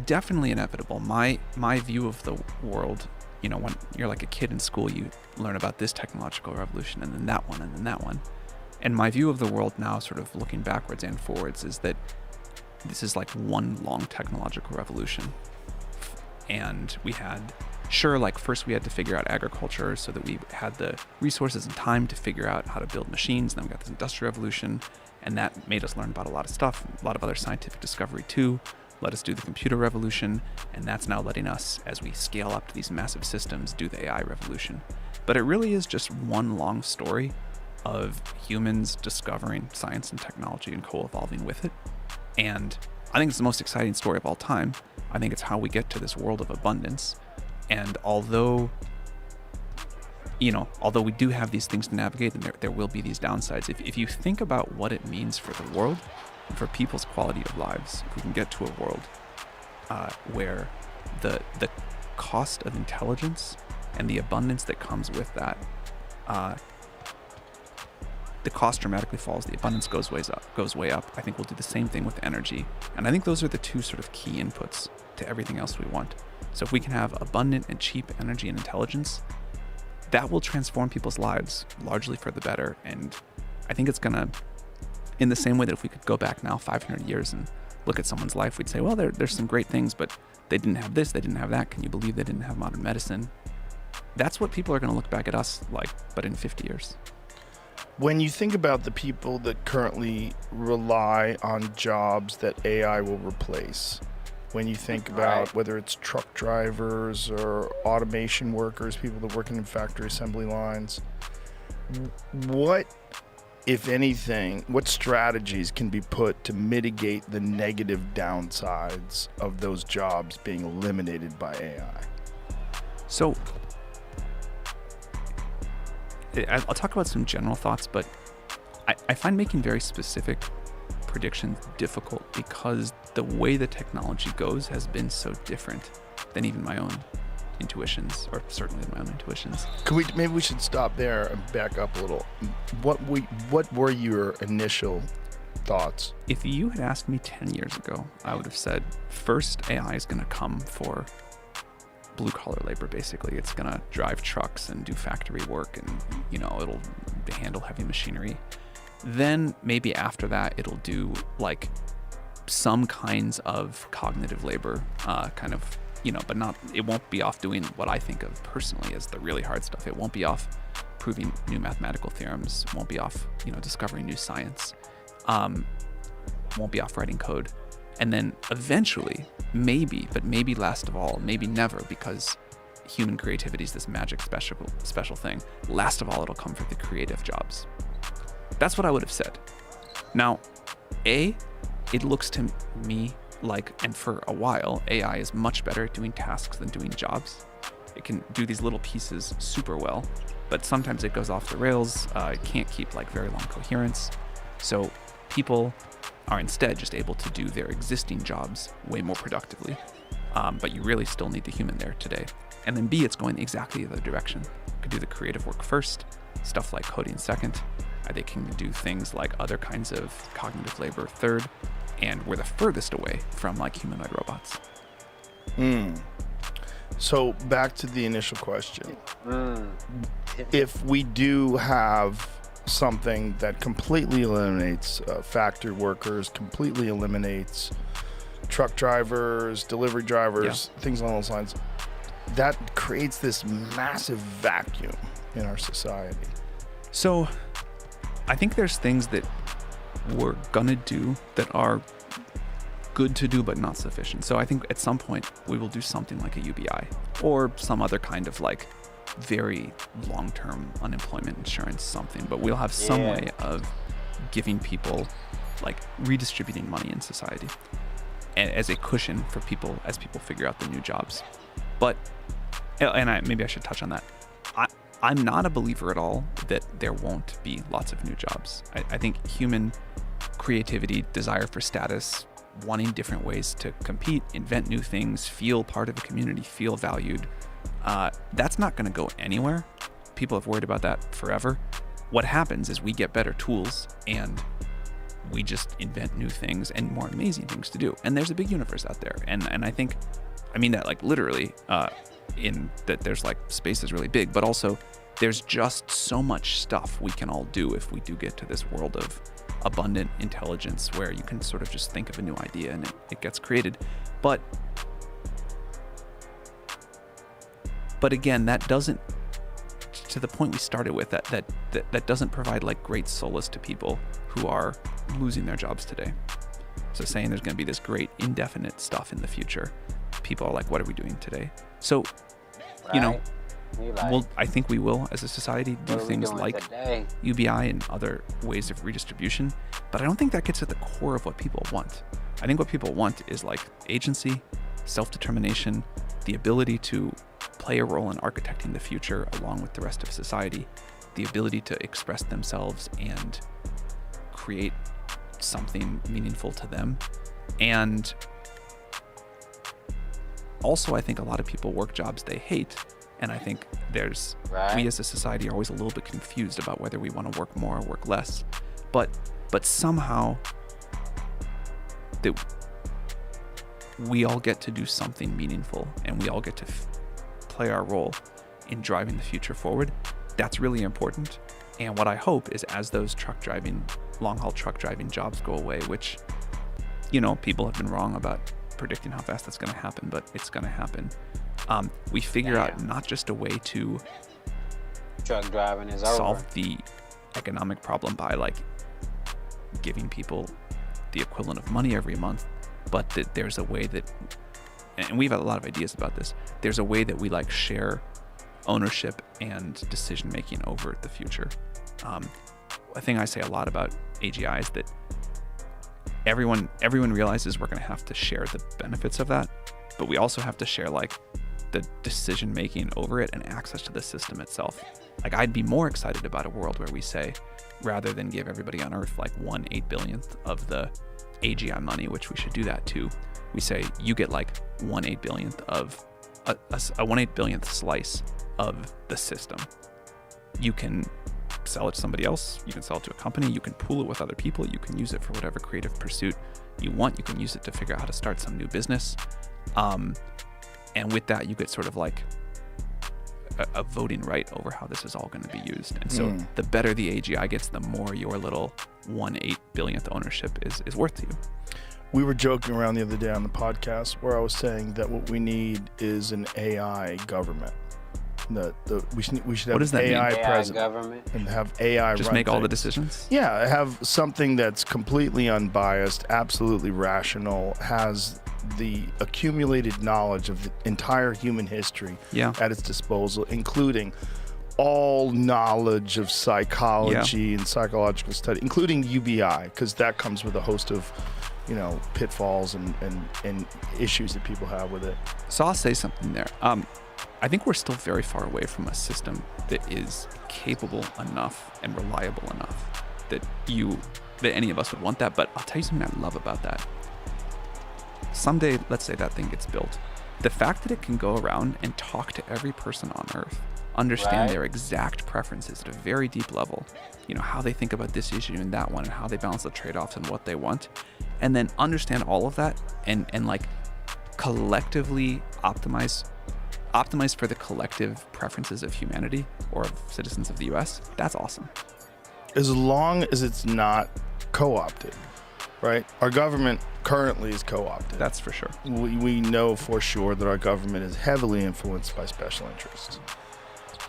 definitely inevitable. My view of the world, when you're like a kid in school, you learn about this technological revolution and then that one and then that one. And my view of the world now, sort of looking backwards and forwards, is that this is like one long technological revolution. And we had, first we had to figure out agriculture so that we had the resources and time to figure out how to build machines. Then we got this industrial revolution, and that made us learn about a lot of stuff, a lot of other scientific discovery too. Let us do the computer revolution, and that's now letting us, as we scale up to these massive systems, do the AI revolution. But it really is just one long story of humans discovering science and technology and co-evolving with it. And I think it's the most exciting story of all time. I think it's how we get to this world of abundance. And although we do have these things to navigate, and there will be these downsides, if you think about what it means for the world, for people's quality of lives, if we can get to a world where the cost of intelligence and the abundance that comes with that, the cost dramatically falls, the abundance goes way up. I think we'll do the same thing with energy. And I think those are the two sort of key inputs to everything else we want. So if we can have abundant and cheap energy and intelligence, that will transform people's lives largely for the better. And I think it's going to, in the same way that if we could go back now 500 years and look at someone's life, we'd say, well, there's some great things, but they didn't have this, they didn't have that. Can you believe they didn't have modern medicine? That's what people are going to look back at us like, but in 50 years. When you think about the people that currently rely on jobs that AI will replace, when you think about whether it's truck drivers or automation workers, people that work in factory assembly lines, what, if anything, what strategies can be put to mitigate the negative downsides of those jobs being eliminated by AI? So I'll talk about some general thoughts, but I find making very specific predictions difficult because the way the technology goes has been so different than even my own intuitions, or certainly my own intuitions. Maybe we should stop there and back up a little. What were your initial thoughts? If you had asked me 10 years ago, I would have said, first, AI is going to come for blue-collar labor, basically. It's going to drive trucks and do factory work, and, it'll handle heavy machinery. Then maybe after that, it'll do, some kinds of cognitive labor, kind of, but not, it won't be off doing what I think of personally as the really hard stuff. It won't be off proving new mathematical theorems, won't be off, discovering new science, won't be off writing code. And then eventually, maybe last of all, maybe never, because human creativity is this magic special thing. Last of all, it'll come for the creative jobs. That's what I would have said. Now, it looks to me like, and for a while, AI is much better at doing tasks than doing jobs. It can do these little pieces super well, but sometimes it goes off the rails. It can't keep like very long coherence. So people are instead just able to do their existing jobs way more productively. But you really still need the human there today. And then B, it's going exactly the other direction. You could do the creative work first, stuff like coding second. They can do things like other kinds of cognitive labor third, and we're the furthest away from like humanoid robots. So back to the initial question. If we do have something that completely eliminates factory workers, completely eliminates truck drivers, delivery drivers, things along those lines, that creates this massive vacuum in our society. So I think there's things that we're gonna do that are good to do but not sufficient. So I think at some point we will do something like a UBI or some other kind of like very long-term unemployment insurance something, but we'll have some way of giving people, like redistributing money in society as a cushion for people as people figure out the new jobs. But, and maybe I should touch on that. I'm not a believer at all that there won't be lots of new jobs. I think human creativity, desire for status, wanting different ways to compete, invent new things, feel part of a community, feel valued, that's not going to go anywhere. People have worried about that forever. What happens is we get better tools and we just invent new things and more amazing things to do. And there's a big universe out there. And I think, I mean that like literally, in that there's like space is really big, but also there's just so much stuff we can all do if we do get to this world of abundant intelligence where you can sort of just think of a new idea and it gets created. But again, that doesn't, to the point we started with, that doesn't provide like great solace to people who are losing their jobs today. So saying there's going to be this great indefinite stuff in the future, people are like, what are we doing today? So, I think we will, as a society, do things like today? UBI and other ways of redistribution, but I don't think that gets at the core of what people want. I think what people want is like agency, self-determination, the ability to play a role in architecting the future along with the rest of society, the ability to express themselves and create something meaningful to them. And also, I think a lot of people work jobs they hate. And I think we as a society are always a little bit confused about whether we want to work more or work less. But somehow that we all get to do something meaningful and we all get to play our role in driving the future forward. That's really important. And what I hope is as those long-haul truck driving jobs go away, which, people have been wrong about predicting how fast that's going to happen, but it's going to happen. We figure out not just a way to truck driving is solve over. The economic problem by like giving people the equivalent of money every month, but that there's a way that, and we've had a lot of ideas about this, there's a way that we like share ownership and decision making over the future. A thing I say a lot about AGI is that everyone realizes we're going to have to share the benefits of that, but we also have to share like the decision making over it and access to the system itself. Like I'd be more excited about a world where we say, rather than give everybody on Earth like 1/8 billionth of the AGI money, which we should do that too, we say you get like 1/8 billionth of a 1/8 billionth slice of the system. You can sell it to somebody else, you can sell it to a company, you can pool it with other people, you can use it for whatever creative pursuit you want, you can use it to figure out how to start some new business. And with that, you get sort of like a voting right over how this is all going to be used. And so the better the AGI gets, the more your little 1/8 billionth ownership is worth to you. We were joking around the other day on the podcast where I was saying that what we need is an AI government. We should have What does that an mean? AI AI president government. and have AI Just run make all the things. decisions? Yeah, have something that's completely unbiased, absolutely rational, has the accumulated knowledge of the entire human history Yeah. at its disposal, including all knowledge of psychology and psychological study, including UBI, because that comes with a host of, pitfalls and issues that people have with it. So I'll say something there. I think we're still very far away from a system that is capable enough and reliable enough that any of us would want that. But I'll tell you something I love about that. Someday, let's say that thing gets built. The fact that it can go around and talk to every person on Earth, understand Right. their exact preferences at a very deep level, how they think about this issue and that one, and how they balance the trade-offs and what they want, and then understand all of that and like collectively optimize for the collective preferences of humanity or of citizens of the US. That's awesome. As long as it's not co-opted, right? Our government currently is co-opted. That's for sure. We know for sure that our government is heavily influenced by special interests.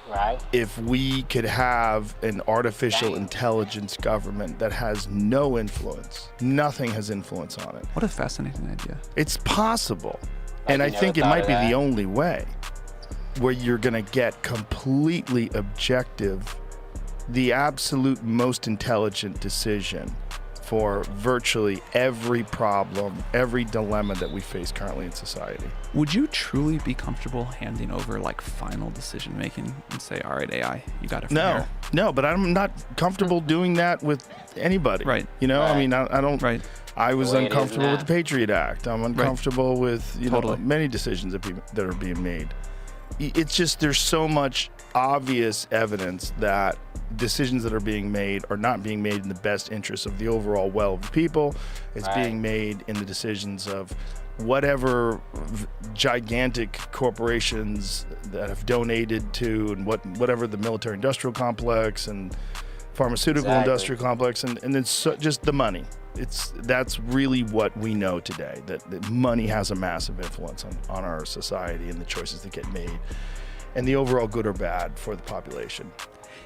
Right. If we could have an artificial Dang. intelligence government that has no influence, nothing has influence on it, What a fascinating idea. it's possible. Like And I you never think it thought might of be that. the only way where you're going to get completely objective, the absolute most intelligent decision for virtually every problem, every dilemma that we face currently in society. Would you truly be comfortable handing over like final decision making and say, all right, AI, you got it from here? No, but I'm not comfortable doing that with anybody. Right. I Right. mean, I don't. Right. I was The way it is uncomfortable with now. the Patriot Act. I'm uncomfortable with Totally. many decisions that are being made. It's just there's so much obvious evidence that decisions that are being made are not being made in the best interest of the overall well of the people. It's Right. being made in the decisions of whatever gigantic corporations that have donated to and whatever the military industrial complex and pharmaceutical Exactly. industrial complex and then just the money. That's really what we know today, that money has a massive influence on our society and the choices that get made and the overall good or bad for the population.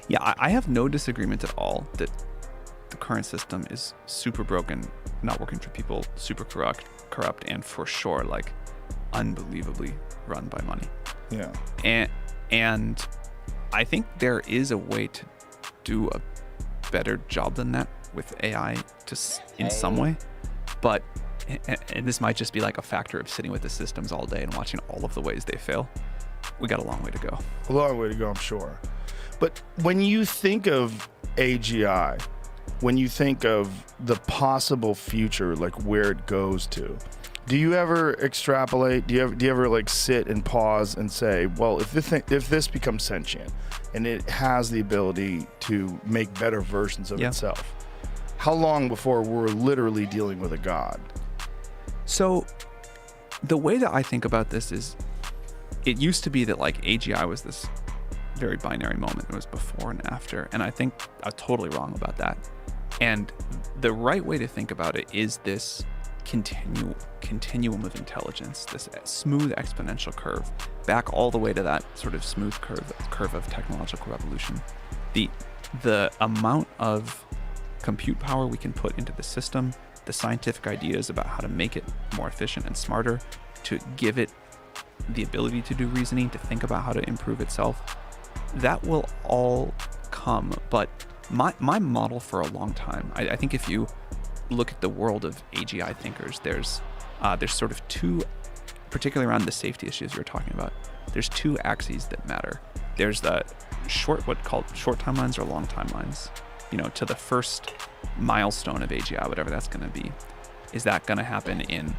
Yeah, I have no disagreement at all that the current system is super broken, not working for people, super corrupt, and for sure, like, unbelievably run by money. Yeah. And I think there is a way to do a better job than that with AI in some way, but and this might just be like a factor of sitting with the systems all day and watching all of the ways they fail. We got a long way to go. A long way to go, I'm sure. But when you think of AGI, when you think of the possible future, like where it goes to, do you ever extrapolate? Do you ever like sit and pause and say, well, if this becomes sentient and it has the ability to make better versions of Yeah. itself, how long before we're literally dealing with a god? So the way that I think about this is, it used to be that like AGI was this very binary moment. It was before and after. And I think I was totally wrong about that. And the right way to think about it is this continuum of intelligence, this smooth exponential curve, back all the way to that sort of smooth curve of technological revolution. The amount of compute power we can put into the system, the scientific ideas about how to make it more efficient and smarter, to give it the ability to do reasoning, to think about how to improve itself, that will all come. But my model for a long time, I think if you look at the world of AGI thinkers, there's sort of two, particularly around the safety issues you're talking about, there's two axes that matter. There's the what's called short timelines or long timelines. To the first milestone of AGI, whatever that's going to be. Is that going to happen in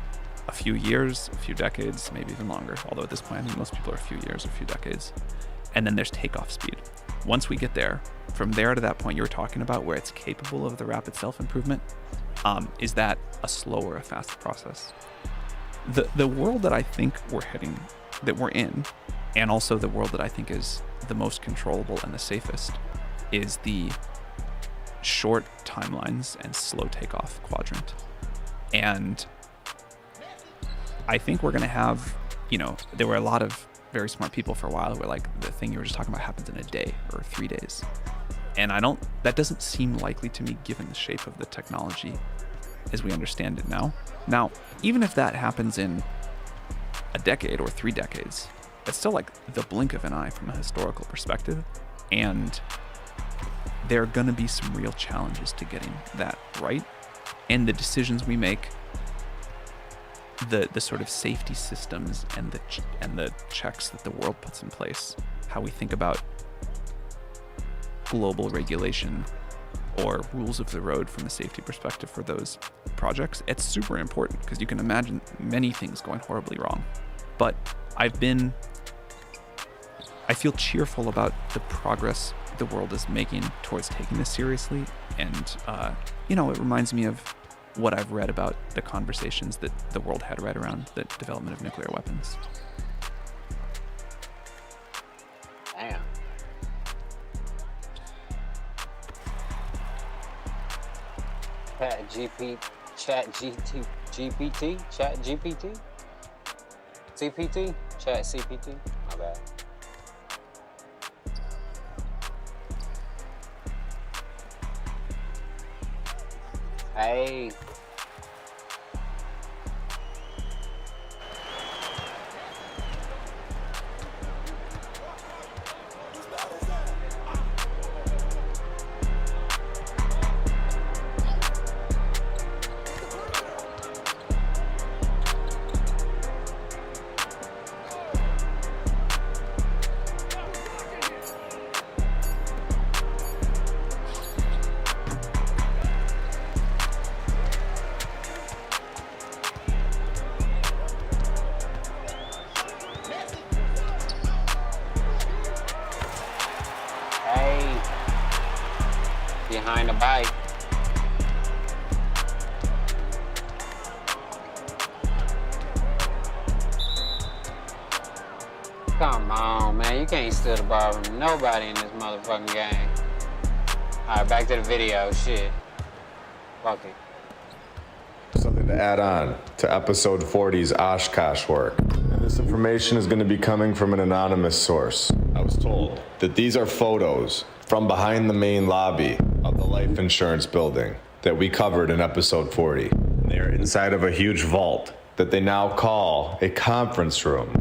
a few years, a few decades, maybe even longer? Although at this point, I think most people are a few years or a few decades. And then there's takeoff speed. Once we get there, from there to that point you were talking about where it's capable of the rapid self-improvement, is that a slow or a fast process? The world that I think we're in, and also the world that I think is the most controllable and the safest, is the short timelines and slow takeoff quadrant. And I think we're going to have, there were a lot of very smart people for a while who were like, the thing you were just talking about happens in a day or 3 days. And that doesn't seem likely to me given the shape of the technology as we understand it now. Now, even if that happens in a decade or 3 decades, it's still like the blink of an eye from a historical perspective. And there are going to be some real challenges to getting that right. And the decisions we make, the sort of safety systems and the checks that the world puts in place, how we think about global regulation or rules of the road from a safety perspective for those projects, it's super important because you can imagine many things going horribly wrong. But I feel cheerful about the progress the world is making towards taking this seriously. And, it reminds me of what I've read about the conversations that the world had right around the development of nuclear weapons. Damn. Chat GPT? CPT? Chat CPT? My bad. Hey. Behind the bike. Come on, man. You can't steal the ball from nobody in this motherfucking game. Alright, back to the video. Shit. Fuck it. Something to add on to episode 40's Oshkosh work. And this information is going to be coming from an anonymous source. I was told that these are photos from behind the main lobby of the life insurance building that we covered in episode 40. And they are inside of a huge vault that they now call a conference room.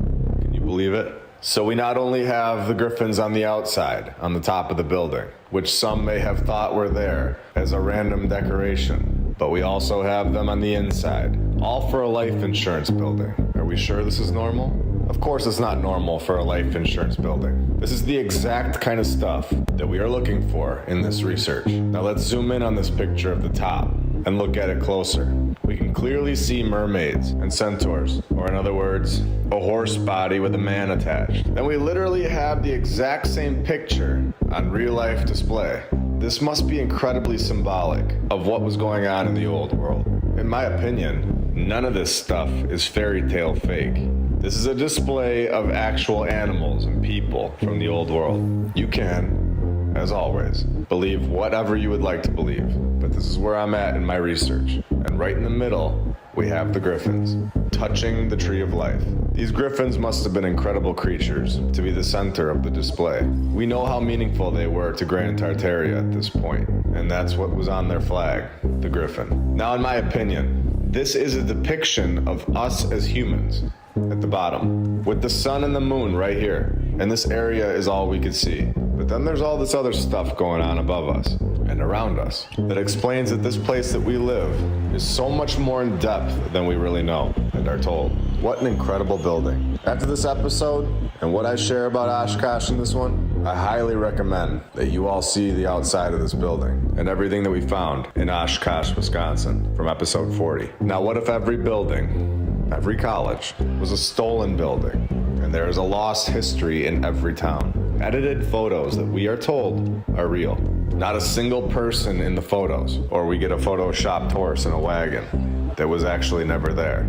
Can you believe it? So we not only have the griffins on the outside, on the top of the building, which some may have thought were there as a random decoration, but we also have them on the inside, all for a life insurance building. Are we sure this is normal? Of course it's not normal for a life insurance building. This is the exact kind of stuff that we are looking for in this research. Now let's zoom in on this picture of the top and look at it closer. We can clearly see mermaids and centaurs, or in other words, a horse body with a man attached. Then we literally have the exact same picture on real-life display. This must be incredibly symbolic of what was going on in the old world. In my opinion, none of this stuff is fairy tale fake. This is a display of actual animals and people from the old world. You can, as always, believe whatever you would like to believe, but this is where I'm at in my research. And right in the middle, we have the griffins, touching the tree of life. These griffins must have been incredible creatures to be the center of the display. We know how meaningful they were to Grand Tartaria at this point, and that's what was on their flag, the griffin. Now, in my opinion, this is a depiction of us as humans at the bottom, with the sun and the moon right here, and this area is all we could see. But then there's all this other stuff going on above us and around us that explains that this place that we live is so much more in depth than we really know and are told. What an incredible building. After this episode and what I share about Oshkosh in this one, I highly recommend that you all see the outside of this building and everything that we found in Oshkosh, Wisconsin from episode 40. Now, what if every building, every college, was a stolen building, and there is a lost history in every town? Edited photos that we are told are real. Not a single person in the photos, or we get a photoshopped horse in a wagon that was actually never there.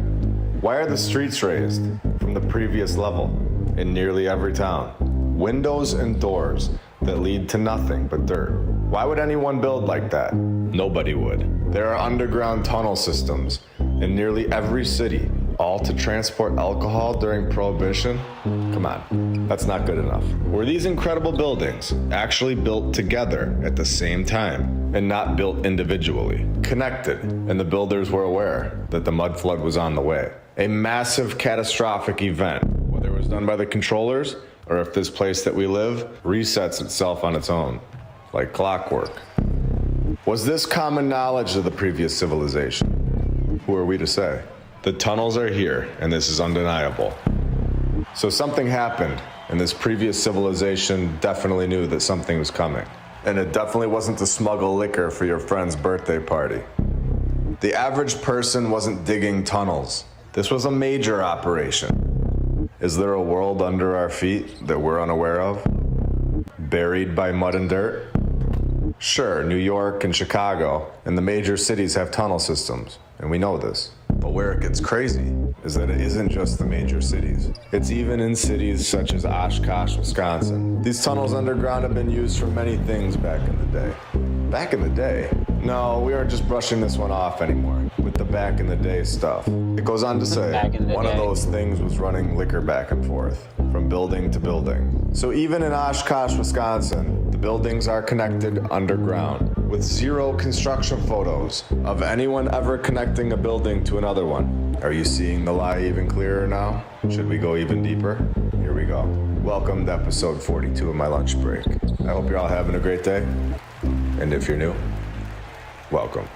Why are the streets raised from the previous level in nearly every town? Windows and doors that lead to nothing but dirt. Why would anyone build like that? Nobody would. There are underground tunnel systems in nearly every city all to transport alcohol during Prohibition? Come on, that's not good enough. Were these incredible buildings actually built together at the same time and not built individually, connected, and the builders were aware that the mud flood was on the way? A massive catastrophic event, whether it was done by the controllers or if this place that we live resets itself on its own, like clockwork. Was this common knowledge of the previous civilization? Who are we to say? The tunnels are here, and this is undeniable. So something happened, and this previous civilization definitely knew that something was coming. And it definitely wasn't to smuggle liquor for your friend's birthday party. The average person wasn't digging tunnels. This was a major operation. Is there a world under our feet that we're unaware of? Buried by mud and dirt? Sure, New York and Chicago and the major cities have tunnel systems, and we know this. But where it gets crazy is that it isn't just the major cities. It's even in cities such as Oshkosh, Wisconsin. These tunnels underground have been used for many things back in the day. Back in the day? No, we aren't just brushing this one off anymore with the back in the day stuff. It goes on to say, one of those things was running liquor back and forth from building to building. So even in Oshkosh, Wisconsin, the buildings are connected underground with zero construction photos of anyone ever connecting a building to another one. Are you seeing the lie even clearer now? Should we go even deeper? Here we go. Welcome to episode 42 of my lunch break. I hope you're all having a great day. And if you're new, welcome.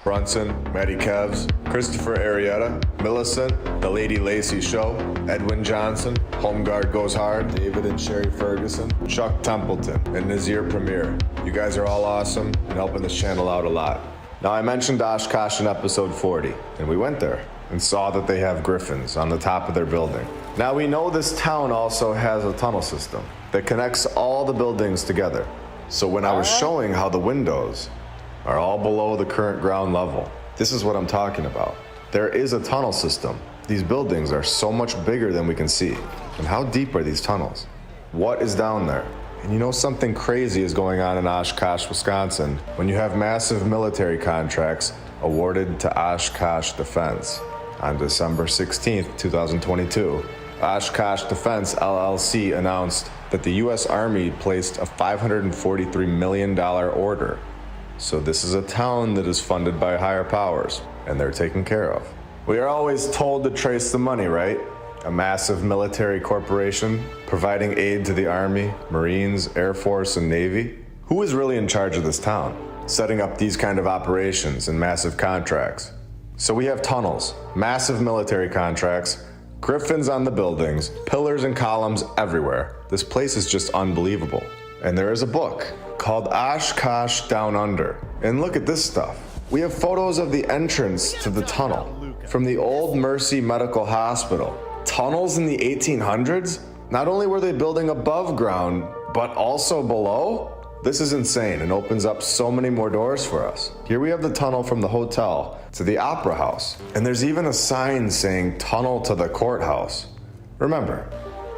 Brunson, Maddie Kevs, Christopher Arietta, Millicent, The Lady Lacey Show, Edwin Johnson, Home Guard Goes Hard, David and Sherry Ferguson, Chuck Templeton, and Nazir Premier. You guys are all awesome and helping this channel out a lot. Now, I mentioned Oshkosh in episode 40, and we went there and saw that they have griffins on the top of their building. Now, we know this town also has a tunnel system that connects all the buildings together. So when I was showing how the windows are all below the current ground level, this is what I'm talking about. There is a tunnel system. These buildings are so much bigger than we can see. And how deep are these tunnels? What is down there? And you know, something crazy is going on in Oshkosh, Wisconsin when you have massive military contracts awarded to Oshkosh Defense. On December 16th, 2022, Oshkosh Defense LLC announced that the U.S. Army placed a $543 million order. So this is a town that is funded by higher powers, and they're taken care of. We are always told to trace the money, right? A massive military corporation providing aid to the Army, Marines, Air Force, and Navy. Who is really in charge of this town, setting up these kind of operations and massive contracts? So we have tunnels, massive military contracts, griffins on the buildings, pillars and columns everywhere. This place is just unbelievable. And there is a book called Oshkosh Down Under. And look at this stuff. We have photos of the entrance to the tunnel from the old Mercy Medical Hospital. Tunnels in the 1800s? Not only were they building above ground, but also below? This is insane and opens up so many more doors for us. Here we have the tunnel from the hotel to the Opera House. And there's even a sign saying tunnel to the courthouse. Remember,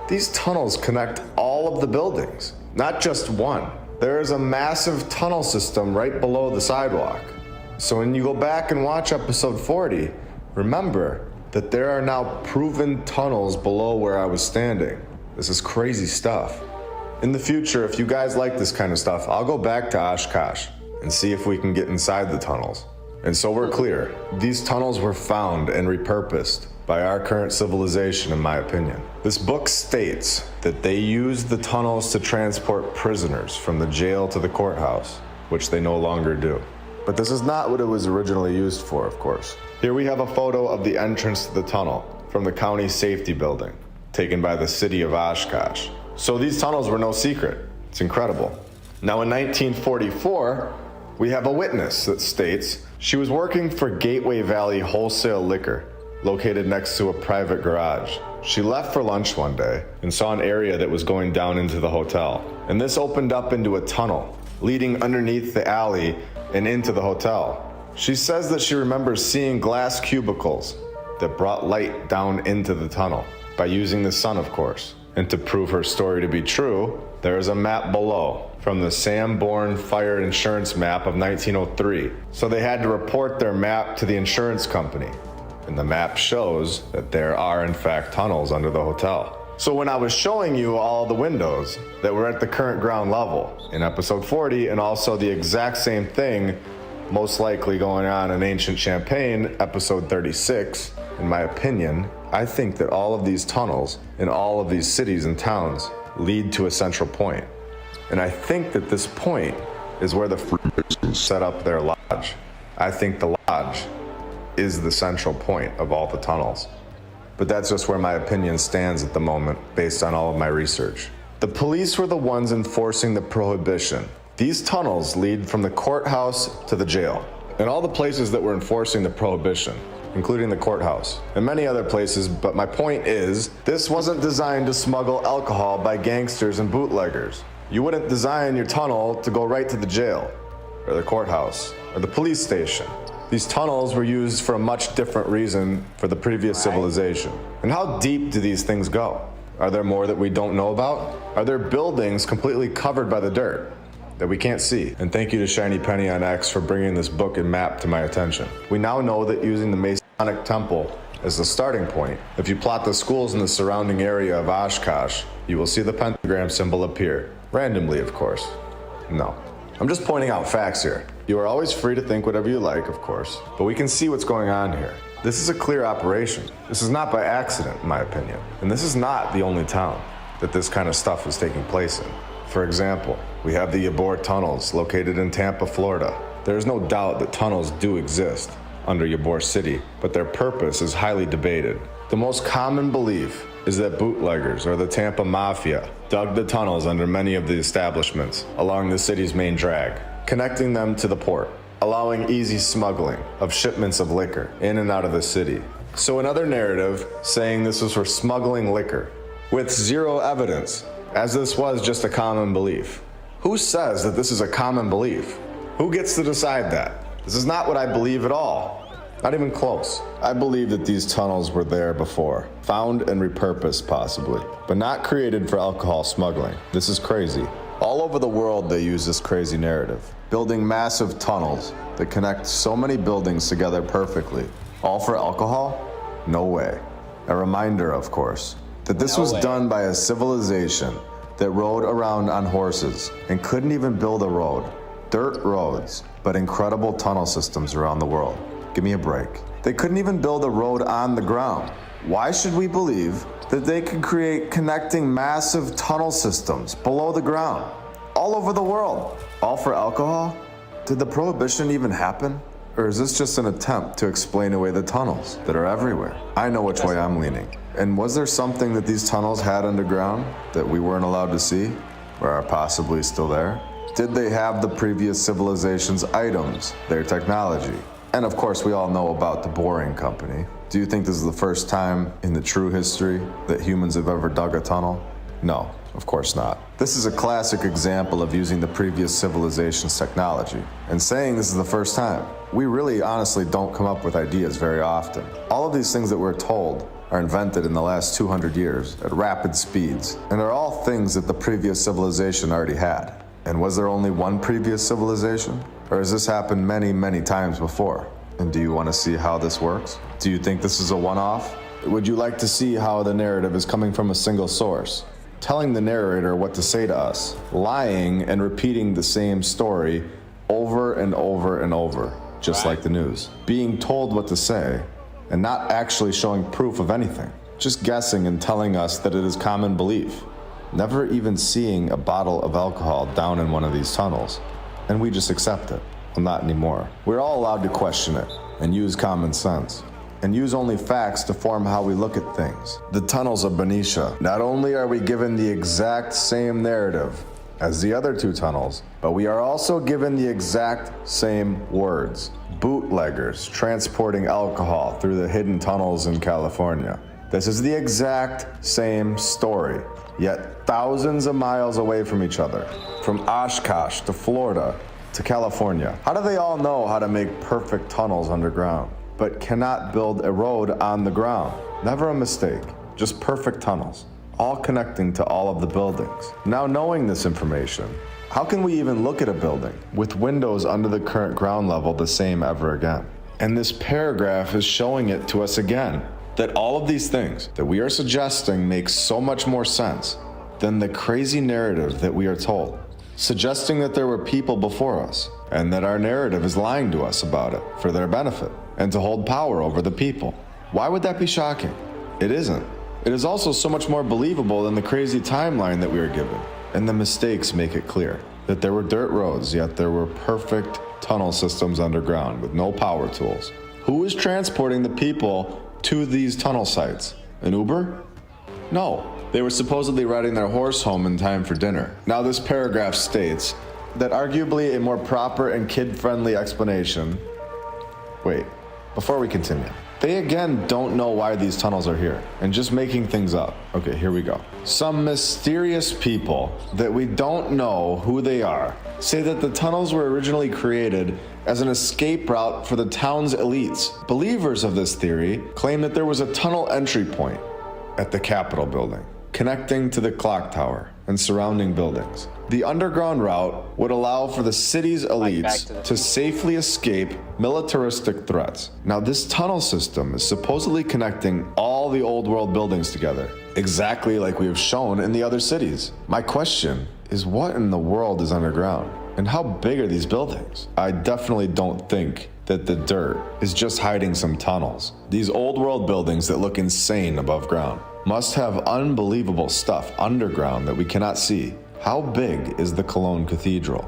these tunnels connect all of the buildings, not just one. There is a massive tunnel system right below the sidewalk. So when you go back and watch episode 40, remember that there are now proven tunnels below where I was standing. This is crazy stuff. In the future, if you guys like this kind of stuff, I'll go back to Oshkosh and see if we can get inside the tunnels. And so we're clear, these tunnels were found and repurposed by our current civilization, in my opinion. This book states that they used the tunnels to transport prisoners from the jail to the courthouse, which they no longer do. But this is not what it was originally used for, of course. Here we have a photo of the entrance to the tunnel from the county safety building, taken by the city of Oshkosh. So these tunnels were no secret. It's incredible. Now in 1944, we have a witness that states she was working for Gateway Valley Wholesale Liquor, located next to a private garage. She left for lunch one day and saw an area that was going down into the hotel. And this opened up into a tunnel, leading underneath the alley and into the hotel. She says that she remembers seeing glass cubicles that brought light down into the tunnel by using the sun, of course. And to prove her story to be true, There is a map below from the Sanborn Fire Insurance Map of 1903. So they had to report their map to the insurance company. And the map shows that there are in fact tunnels under the hotel. So when I was showing you all the windows that were at the current ground level in episode 40, and also the exact same thing most likely going on in Ancient Champagne, episode 36, in my opinion, I think that all of these tunnels in all of these cities and towns lead to a central point. And I think that this point is where the Freemasons set up their lodge. I think the lodge is the central point of all the tunnels. But that's just where my opinion stands at the moment, based on all of my research. The police were the ones enforcing the prohibition. These tunnels lead from the courthouse to the jail, and all the places that were enforcing the prohibition, including the courthouse, and many other places, but my point is, this wasn't designed to smuggle alcohol by gangsters and bootleggers. You wouldn't design your tunnel to go right to the jail, or the courthouse, or the police station. These tunnels were used for a much different reason for the previous civilization. And how deep do these things go? Are there more that we don't know about? Are there buildings completely covered by the dirt that we can't see? And thank you to Shiny Penny on X for bringing this book and map to my attention. We now know that using the Masonic Temple as the starting point, if you plot the schools in the surrounding area of Oshkosh, you will see the pentagram symbol appear. Randomly, of course. No. I'm just pointing out facts here. You are always free to think whatever you like, of course, but we can see what's going on here. This is a clear operation. This is not by accident, in my opinion. And this is not the only town that this kind of stuff is taking place in. For example, we have the Ybor tunnels located in Tampa, Florida. There is no doubt that tunnels do exist under Ybor City, but their purpose is highly debated. The most common belief is that bootleggers or the Tampa Mafia dug the tunnels under many of the establishments along the city's main drag, connecting them to the port, allowing easy smuggling of shipments of liquor in and out of the city. So another narrative saying this was for smuggling liquor, with zero evidence, as this was just a common belief. Who says that this is a common belief? Who gets to decide that? This is not what I believe at all. Not even close. I believe that these tunnels were there before, found and repurposed possibly, but not created for alcohol smuggling. This is crazy. All over the world they use this crazy narrative, building massive tunnels that connect so many buildings together perfectly. All for alcohol? No way. A reminder, of course, that this was done by a civilization that rode around on horses and couldn't even build a road. Dirt roads, but incredible tunnel systems around the world. Give me a break. They couldn't even build a road on the ground. Why should we believe that they could create connecting massive tunnel systems below the ground, all over the world? All for alcohol? Did the prohibition even happen? Or is this just an attempt to explain away the tunnels that are everywhere? I know which way I'm leaning. And was there something that these tunnels had underground that we weren't allowed to see, or are possibly still there? Did they have the previous civilization's items, their technology? And of course, we all know about the Boring Company. Do you think this is the first time in the true history that humans have ever dug a tunnel? No, of course not. This is a classic example of using the previous civilization's technology and saying this is the first time. We really honestly don't come up with ideas very often. All of these things that we're told are invented in the last 200 years at rapid speeds, and are all things that the previous civilization already had. And was there only one previous civilization? Or has this happened many, many times before? And do you want to see how this works? Do you think this is a one-off? Would you like to see how the narrative is coming from a single source, telling the narrator what to say to us, lying and repeating the same story over and over and over, just like the news, being told what to say and not actually showing proof of anything, just guessing and telling us that it is common belief, never even seeing a bottle of alcohol down in one of these tunnels, and we just accept it. Well, not anymore. We're all allowed to question it and use common sense and use only facts to form how we look at things. The tunnels of Benicia. Not only are we given the exact same narrative as the other two tunnels, but we are also given the exact same words. Bootleggers transporting alcohol through the hidden tunnels in California. This is the exact same story, yet thousands of miles away from each other, from Oshkosh to Florida to California. How do they all know how to make perfect tunnels underground, but cannot build a road on the ground? Never a mistake, just perfect tunnels, all connecting to all of the buildings. Now, knowing this information, how can we even look at a building with windows under the current ground level the same ever again? And this paragraph is showing it to us again, that all of these things that we are suggesting make so much more sense than the crazy narrative that we are told, suggesting that there were people before us and that our narrative is lying to us about it for their benefit and to hold power over the people. Why would that be shocking? It isn't. It is also so much more believable than the crazy timeline that we are given. And the mistakes make it clear that there were dirt roads, yet there were perfect tunnel systems underground with no power tools. Who is transporting the people to these tunnel sites? An Uber? No. They were supposedly riding their horse home in time for dinner. Now, this paragraph states that arguably a more proper and kid-friendly explanation. Wait, before we continue. They again don't know why these tunnels are here and just making things up. Okay, here we go. Some mysterious people that we don't know who they are say that the tunnels were originally created as an escape route for the town's elites. Believers of this theory claim that there was a tunnel entry point at the Capitol building, connecting to the clock tower and surrounding buildings. The underground route would allow for the city's elites to safely escape militaristic threats. Now, this tunnel system is supposedly connecting all the old world buildings together, exactly like we have shown in the other cities. My question is, what in the world is underground? And how big are these buildings? I definitely don't think that the dirt is just hiding some tunnels. These old world buildings that look insane above ground must have unbelievable stuff underground that we cannot see. How big is the Cologne Cathedral?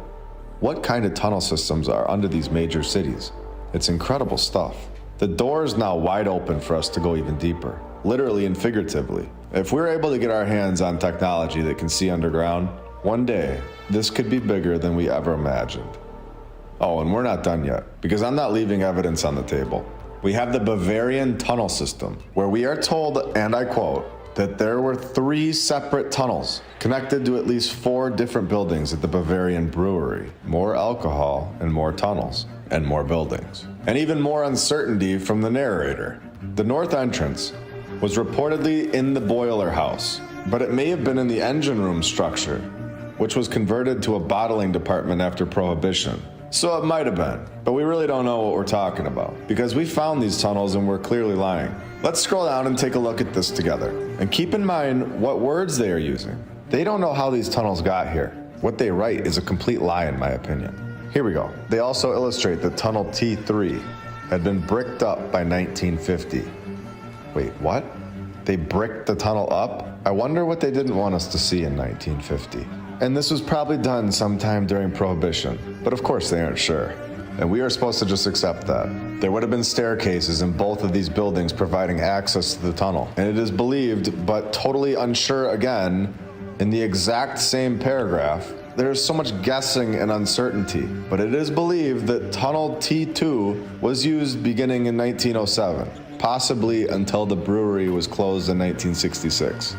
What kind of tunnel systems are under these major cities? It's incredible stuff. The door is now wide open for us to go even deeper, literally and figuratively. If we're able to get our hands on technology that can see underground, one day, this could be bigger than we ever imagined. Oh, and we're not done yet, because I'm not leaving evidence on the table. We have the Bavarian tunnel system, where we are told, and I quote, that there were 3 separate tunnels connected to at least 4 different buildings at the Bavarian brewery. More alcohol and more tunnels and more buildings. And even more uncertainty from the narrator. The north entrance was reportedly in the boiler house, but it may have been in the engine room structure, which was converted to a bottling department after Prohibition. So it might have been, but we really don't know what we're talking about, because we found these tunnels and we're clearly lying. Let's scroll down and take a look at this together. And keep in mind what words they are using. They don't know how these tunnels got here. What they write is a complete lie in my opinion. Here we go. They also illustrate that tunnel T3 had been bricked up by 1950. Wait, what? They bricked the tunnel up? I wonder what they didn't want us to see in 1950. And this was probably done sometime during Prohibition, but of course they aren't sure. And we are supposed to just accept that. There would have been staircases in both of these buildings providing access to the tunnel. And it is believed, but totally unsure again, in the exact same paragraph, there is so much guessing and uncertainty. But it is believed that tunnel T2 was used beginning in 1907, possibly until the brewery was closed in 1966.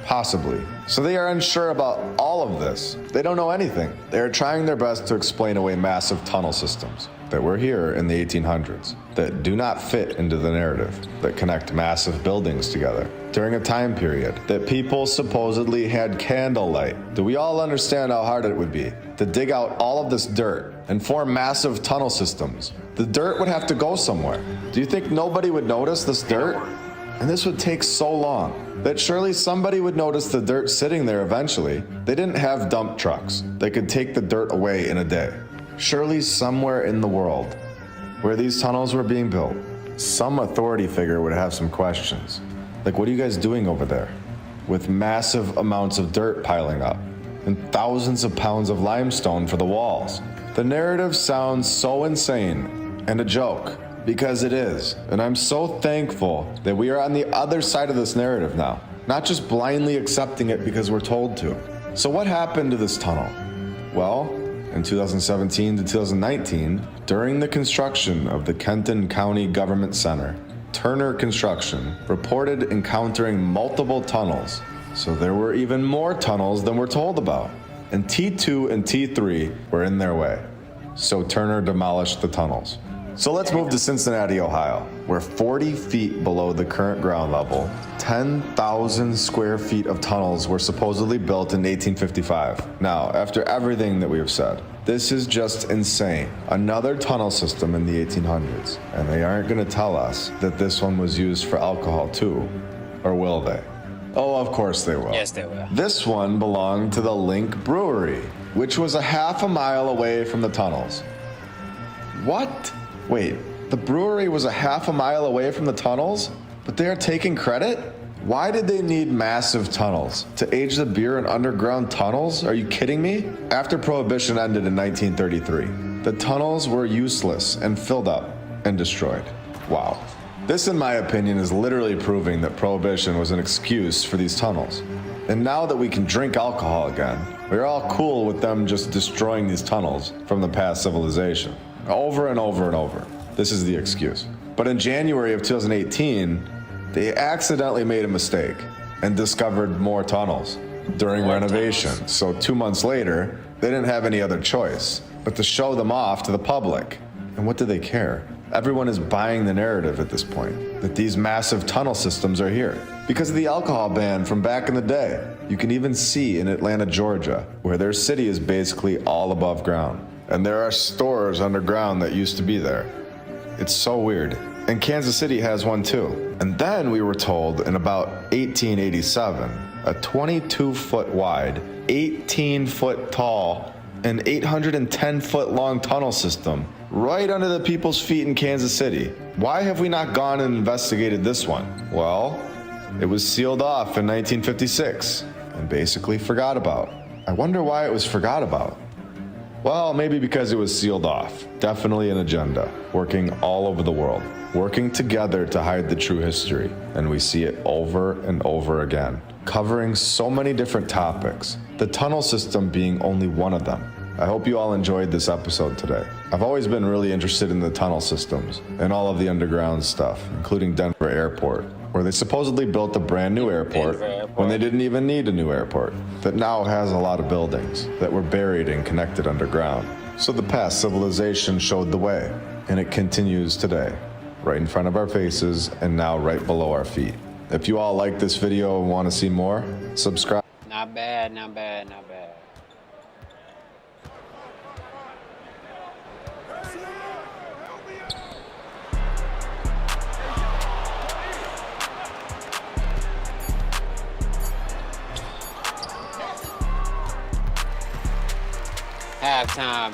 Possibly. So they are unsure about all of this. They don't know anything. They are trying their best to explain away massive tunnel systems that were here in the 1800s, that do not fit into the narrative, that connect massive buildings together during a time period that people supposedly had candlelight. Do we all understand how hard it would be to dig out all of this dirt and form massive tunnel systems? The dirt would have to go somewhere. Do you think nobody would notice this dirt? And this would take so long that surely somebody would notice the dirt sitting there eventually. They didn't have dump trucks that could take the dirt away in a day. Surely somewhere in the world where these tunnels were being built, some authority figure would have some questions. Like, what are you guys doing over there? With massive amounts of dirt piling up and thousands of pounds of limestone for the walls. The narrative sounds so insane and a joke. Because it is. And I'm so thankful that we are on the other side of this narrative now, not just blindly accepting it because we're told to. So what happened to this tunnel? Well, in 2017 to 2019, during the construction of the Kenton County Government Center, Turner Construction reported encountering multiple tunnels. So there were even more tunnels than we're told about. And T2 and T3 were in their way. So Turner demolished the tunnels. So let's move to Cincinnati, Ohio, where 40 feet below the current ground level, 10,000 square feet of tunnels were supposedly built in 1855. Now, after everything that we have said, this is just insane. Another tunnel system in the 1800s, and they aren't going to tell us that this one was used for alcohol too, or will they? Oh, of course they will. Yes, they will. This one belonged to the Link Brewery, which was a half a mile away from the tunnels. What? Wait, the brewery was a half a mile away from the tunnels, but they are taking credit? Why did they need massive tunnels? To age the beer in underground tunnels? Are you kidding me? After Prohibition ended in 1933, the tunnels were useless and filled up and destroyed. Wow. This, in my opinion, is literally proving that Prohibition was an excuse for these tunnels. And now that we can drink alcohol again, we're all cool with them just destroying these tunnels from the past civilization. Over and over and over. This is the excuse. But in January of 2018, they accidentally made a mistake and discovered more tunnels during renovation. So 2 months later, they didn't have any other choice but to show them off to the public. And what do they care? Everyone is buying the narrative at this point that these massive tunnel systems are here because of the alcohol ban from back in the day. You can even see in Atlanta, Georgia, where their city is basically all above ground. And there are stores underground that used to be there. It's so weird. And Kansas City has one too. And then we were told in about 1887, a 22-foot wide, 18-foot tall, and 810-foot long tunnel system right under the people's feet in Kansas City. Why have we not gone and investigated this one? Well, it was sealed off in 1956 and basically forgot about. I wonder why it was forgot about. Well, maybe because it was sealed off. Definitely an agenda, working all over the world, working together to hide the true history. And we see it over and over again, covering so many different topics, the tunnel system being only one of them. I hope you all enjoyed this episode today. I've always been really interested in the tunnel systems and all of the underground stuff, including Denver Airport, where they supposedly built a brand new airport when they didn't even need a new airport, that now has a lot of buildings that were buried and connected underground. So the past civilization showed the way, and it continues today, right in front of our faces and now right below our feet. If you all like this video and want to see more, subscribe. Not bad, not bad, not bad. Halftime.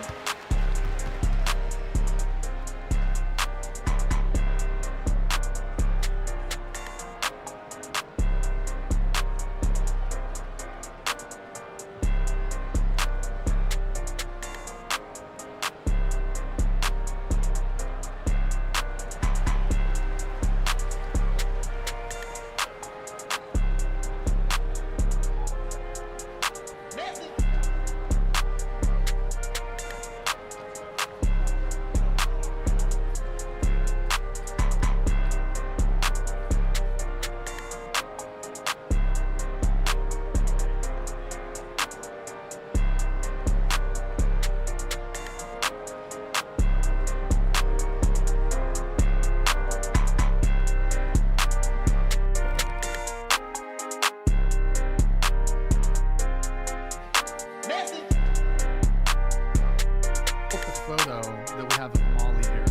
Photo that we have of Molly here,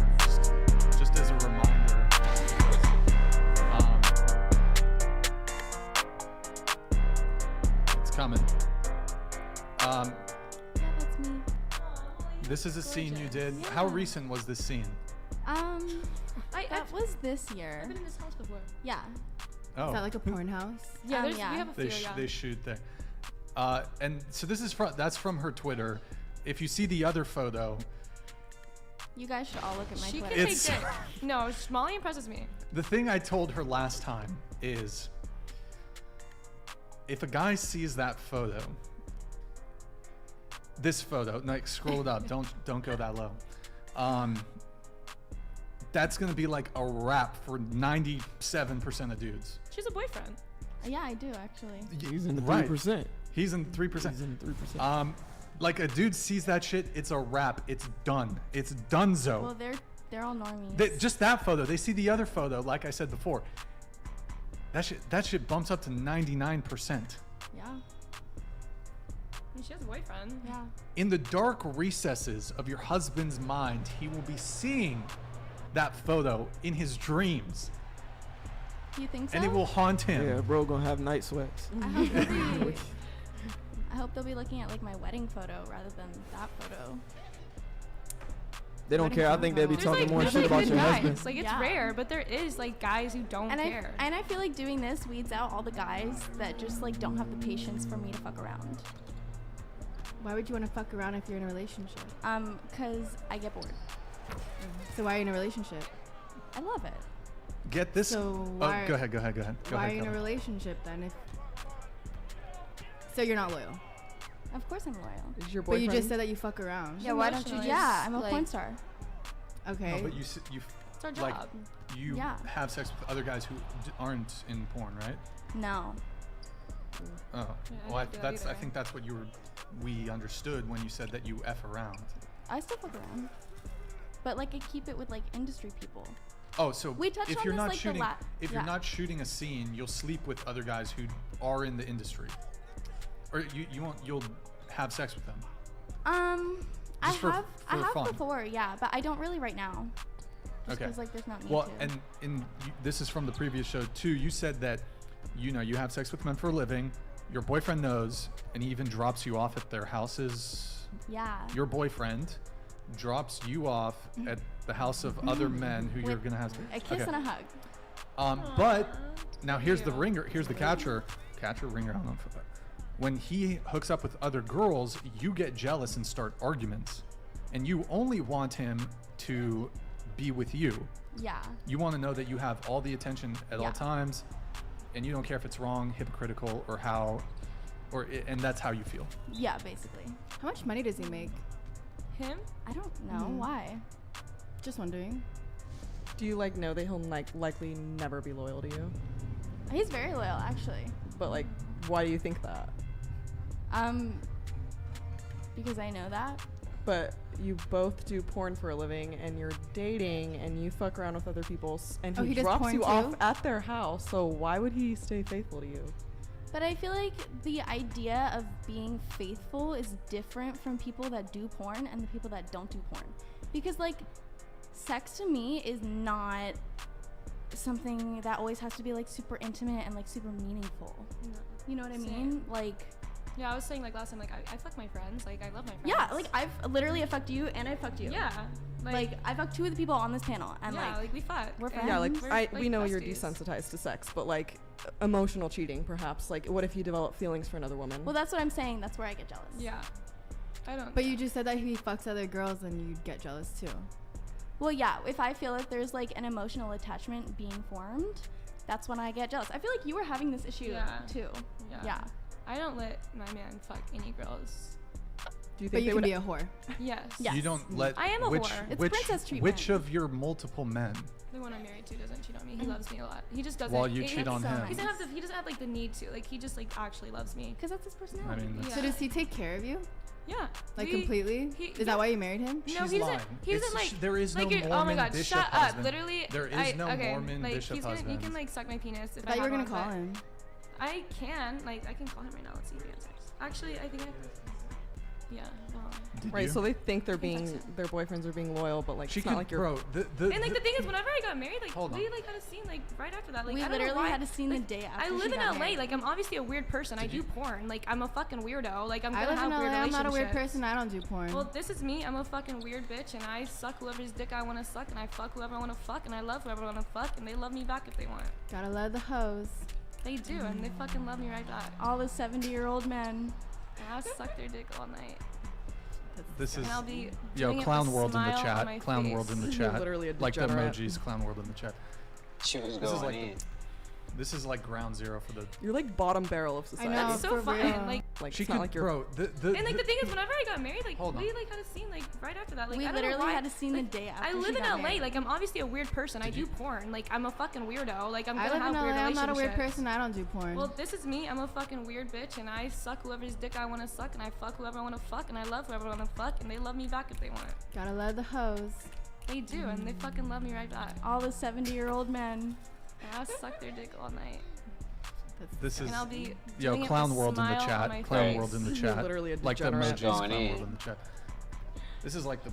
just as a reminder. It's coming. Yeah, that's me. This is a scene you did. How recent was this scene? That was this year. I've been in this house before. Yeah. Oh. Is that like a porn house? Yeah, yeah. we have a few. They shoot there. And so this is that's from her Twitter. If you see the other photo, You guys should all look at my She Twitter. can take dick. No, Molly impresses me. the thing I told her last time is, if a guy sees that photo, this photo, like scroll it up, don't go that low. That's gonna be like a wrap for 97% of dudes. She's a boyfriend. Yeah, I do actually. He's in the 3%. Right. He's in 3%. He's in the 3%. Like a dude sees that shit, it's a wrap. It's done. It's donezo. Well, they're They're all normies. Just that photo. They see the other photo, like I said before. That shit bumps up to 99%. Yeah. I mean, she has a boyfriend. Yeah. In the dark recesses of your husband's mind, he will be seeing that photo in his dreams. You think so? And it will haunt him. Yeah, bro gonna have night sweats. I hope they'll be looking at like my wedding photo rather than that photo. They don't care. I think they'd be talking more shit about your husband. Like, it's rare, but there is like guys who don't care. I feel like doing this weeds out all the guys that just like don't have the patience for me to fuck around. Why would you want to fuck around if you're in a relationship? Cause I get bored. So why are you in a relationship? I love it. Get this. So why, go ahead. Why are you in a relationship then? So you're not loyal. Of course I'm loyal. Is your boyfriend? But you just said that you fuck around. Yeah, why don't you? Yeah, I'm a porn star. Okay. No, but you it's our like job. you have sex with other guys who aren't in porn, right? No. Oh, well, I think that's what we understood when you said that you F around. I still fuck around, but like I keep it with like industry people. Oh, so we touched if on you're this, not like, shooting, if yeah. you're not shooting a scene, you'll sleep with other guys who are in the industry, or you'll have sex with them. I have fun. before, yeah, but I don't really right now. Just Okay. 'cause, like there's not need Well, to. and this is from the previous show too. You said that you have sex with men for a living. Your boyfriend knows, and he even drops you off at their houses. Yeah. Your boyfriend drops you off at the house of other men who you're gonna have a kiss and a hug. But now here's the ringer. Here's the catcher, ringer. I don't know if when he hooks up with other girls, you get jealous and start arguments, and you only want him to be with you. Yeah. You want to know that you have all the attention at all times, and you don't care if it's wrong, hypocritical, or and that's how you feel. Yeah, basically. How much money does he make? Him? I don't know. Why? Just wondering. Do you know that he'll likely never be loyal to you? He's very loyal, actually. But why do you think that? Because I know that. But you both do porn for a living, and you're dating, and you fuck around with other people, and he does drops porn you too? off at their house. So why would he stay faithful to you? But I feel like the idea of being faithful is different from people that do porn and the people that don't do porn. Because sex to me is not something that always has to be super intimate and super meaningful. No. You know what I Same. mean? Yeah, I was saying last time, I fuck my friends. I love my friends. Yeah, I've fucked you and I fucked you. Yeah. I fucked two of the people on this panel and we fuck. We're friends. Yeah, we know you're besties. desensitized to sex, but emotional cheating perhaps. What if you develop feelings for another woman? Well, that's what I'm saying. That's where I get jealous. Yeah. I don't. But you just said that he fucks other girls and you'd get jealous too. Well, yeah, if I feel that there's an emotional attachment being formed, that's when I get jealous. I feel like you were having this issue too. Yeah. I don't let my man fuck any girls. Do you think but you they can would be a whore? Yes. Yes. You don't let. I am a whore. It's princess treatment. Which of your multiple men? The one I'm married to doesn't cheat on me. He loves me a lot. He just doesn't. While you cheat on him. He doesn't have the need to. He just actually loves me. Because that's his personality. So does he take care of you? Yeah. Completely? Is that why you married him? No, She's he lying. doesn't. He doesn't There is no Mormon oh my God! bishop Shut husband. up! Literally, There is no Mormon bishop husband. He can suck my penis. If I thought you were gonna call him. I can. I can call him right now. Let's see if he answers. Actually, I think I. Yeah. Right, so they think their boyfriends are being loyal, but she it's not could, you're. And the thing is, whenever I got married, we had a scene right after that. We I don't know literally why. had a scene the day after. I live she in got LA. married. I'm obviously a weird person. I do porn. I'm a fucking weirdo. I'm I gonna live have in LA. weird I'm not a weird relationships. person. I don't do porn. Well, this is me. I'm a fucking weird bitch, and I suck whoever's dick I want to suck, and I fuck whoever I want to fuck, and I love whoever I want to fuck, and they love me back if they want. Gotta love the hoes. They do, and they fucking love me right back. All the 70-year-old men. And I'll suck their dick all night. This is And I'll be yo doing it clown with a world in the smile on chat. my Clown face. world in the You're chat. literally a Like the degenerate. emojis. Clown world in the chat. She was This is going in. This is ground zero for the. You're bottom barrel of society. know. That's so for fun. real. She it's not could, you're. bro. And the thing is, whenever I got married, Hold on. we had a scene right after that. We I don't know literally why. had a scene the day after I she live in got LA. married. I'm obviously a weird person. I do porn. I'm a fucking weirdo. I'm I gonna live have in LA. weird I'm not a weird relationships. person. I don't do porn. Well, this is me. I'm a fucking weird bitch, and I suck whoever's dick I want to suck, and I fuck whoever I want to fuck, and I love whoever I want to fuck, and they love me back if they want. Gotta love the hoes. They do, and they fucking love me right back. All the 70-year-old men. And I suck their dick all night. This is And I'll be yo doing it clown with a world in the smile on chat. my Clown face. world in the You're chat. literally a Like the degenerate. emojis. Going Clown in. world in the chat. This is like the.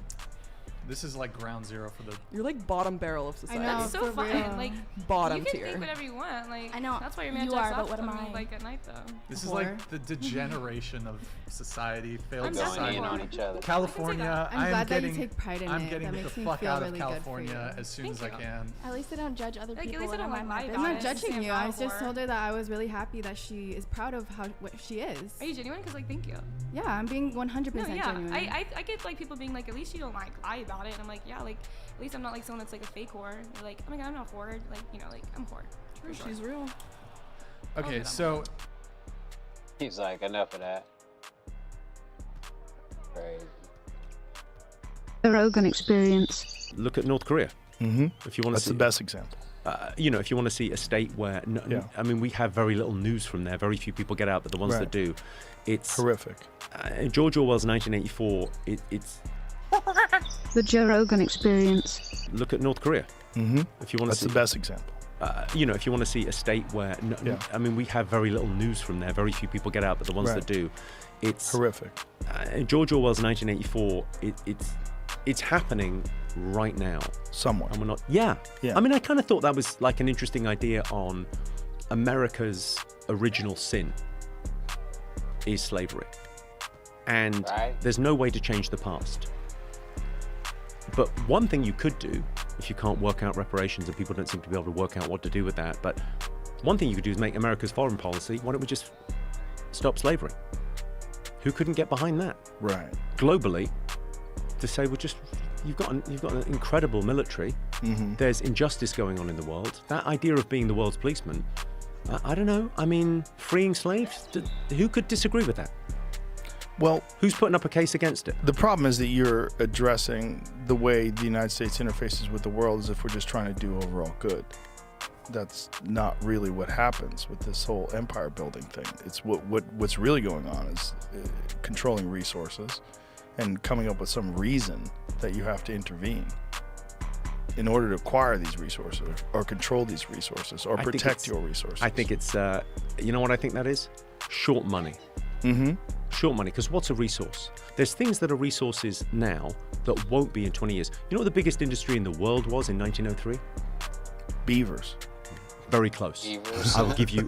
This is like ground zero for the. You're like bottom barrel of society. That's so for fun. real. Like Bottom you can tier. think whatever you want. Like I know. that's why your man You jacks are, off but what to am me, I? like at night though. This is Whore. like the degeneration of society, failed I'm society. Going in on each other. California, I'm I am glad that you getting. take pride in I'm it. getting That the makes me fuck feel out of really good for California you. as soon as I Thank you. can. At least I don't judge other Like, at people. least I when don't, I'm like, by lie my about I'm it. not business. judging Say you. I'm I not a just whore. told her that I was really happy that she is proud of what she is. Are you genuine? Cause like thank you. Yeah, I'm being 100% No, yeah. genuine. I get like people being like, at least you don't like lie about it. And I'm like, yeah, like at least I'm not like someone that's like a fake whore. They're like, oh my god, I'm not a whore. Like you know, like I'm a whore. True, For sure. she's real. Okay, that so He's like, enough of that. Crazy. The Rogan Experience. Look at North Korea. Mm-hmm. If you want to That's see, the best example. You know, if you want to see a state where, Yeah. I mean, we have very little news from there. Very few people get out, but the ones Right. that do, it's Horrific. George Orwell's 1984. It's The Joe Rogan Experience. look at North Korea. Mm-hmm. If you want That's to see, the best example. you know, if you want to see a state where, Yeah. I mean, we have very little news from there. Very few people get out, but the ones Right. that do, it's Horrific. George Orwell's 1984. It's happening right now. Somewhere. And we're not. Yeah. Yeah. I mean, I kind of thought that was like an interesting idea on America's original sin is slavery, and Right. there's no way to change the past. But one thing you could do, if you can't work out reparations, and people don't seem to be able to work out what to do with that, but one thing you could do is make America's foreign policy. Why don't we just stop slavery? Who couldn't get behind that? Right. Globally, to say, well, just you've got an incredible military. Mm-hmm. There's injustice going on in the world. That idea of being the world's policeman, I don't know. I mean, freeing slaves. Who could disagree with that? Well, who's putting up a case against it? The problem is that you're addressing the way the United States interfaces with the world as if we're just trying to do overall good. That's not really what happens with this whole empire building thing. It's what's really going on is controlling resources and coming up with some reason that you have to intervene in order to acquire these resources or control these resources or I think protect it's- your resources. I think it's, you know what I think that is? Short money. Mm-hmm. Short money, because what's a resource? There's things that are resources now that won't be in 20 years. You know what the biggest industry in the world was in 1903? Beavers. Very close. Beavers. I'll give you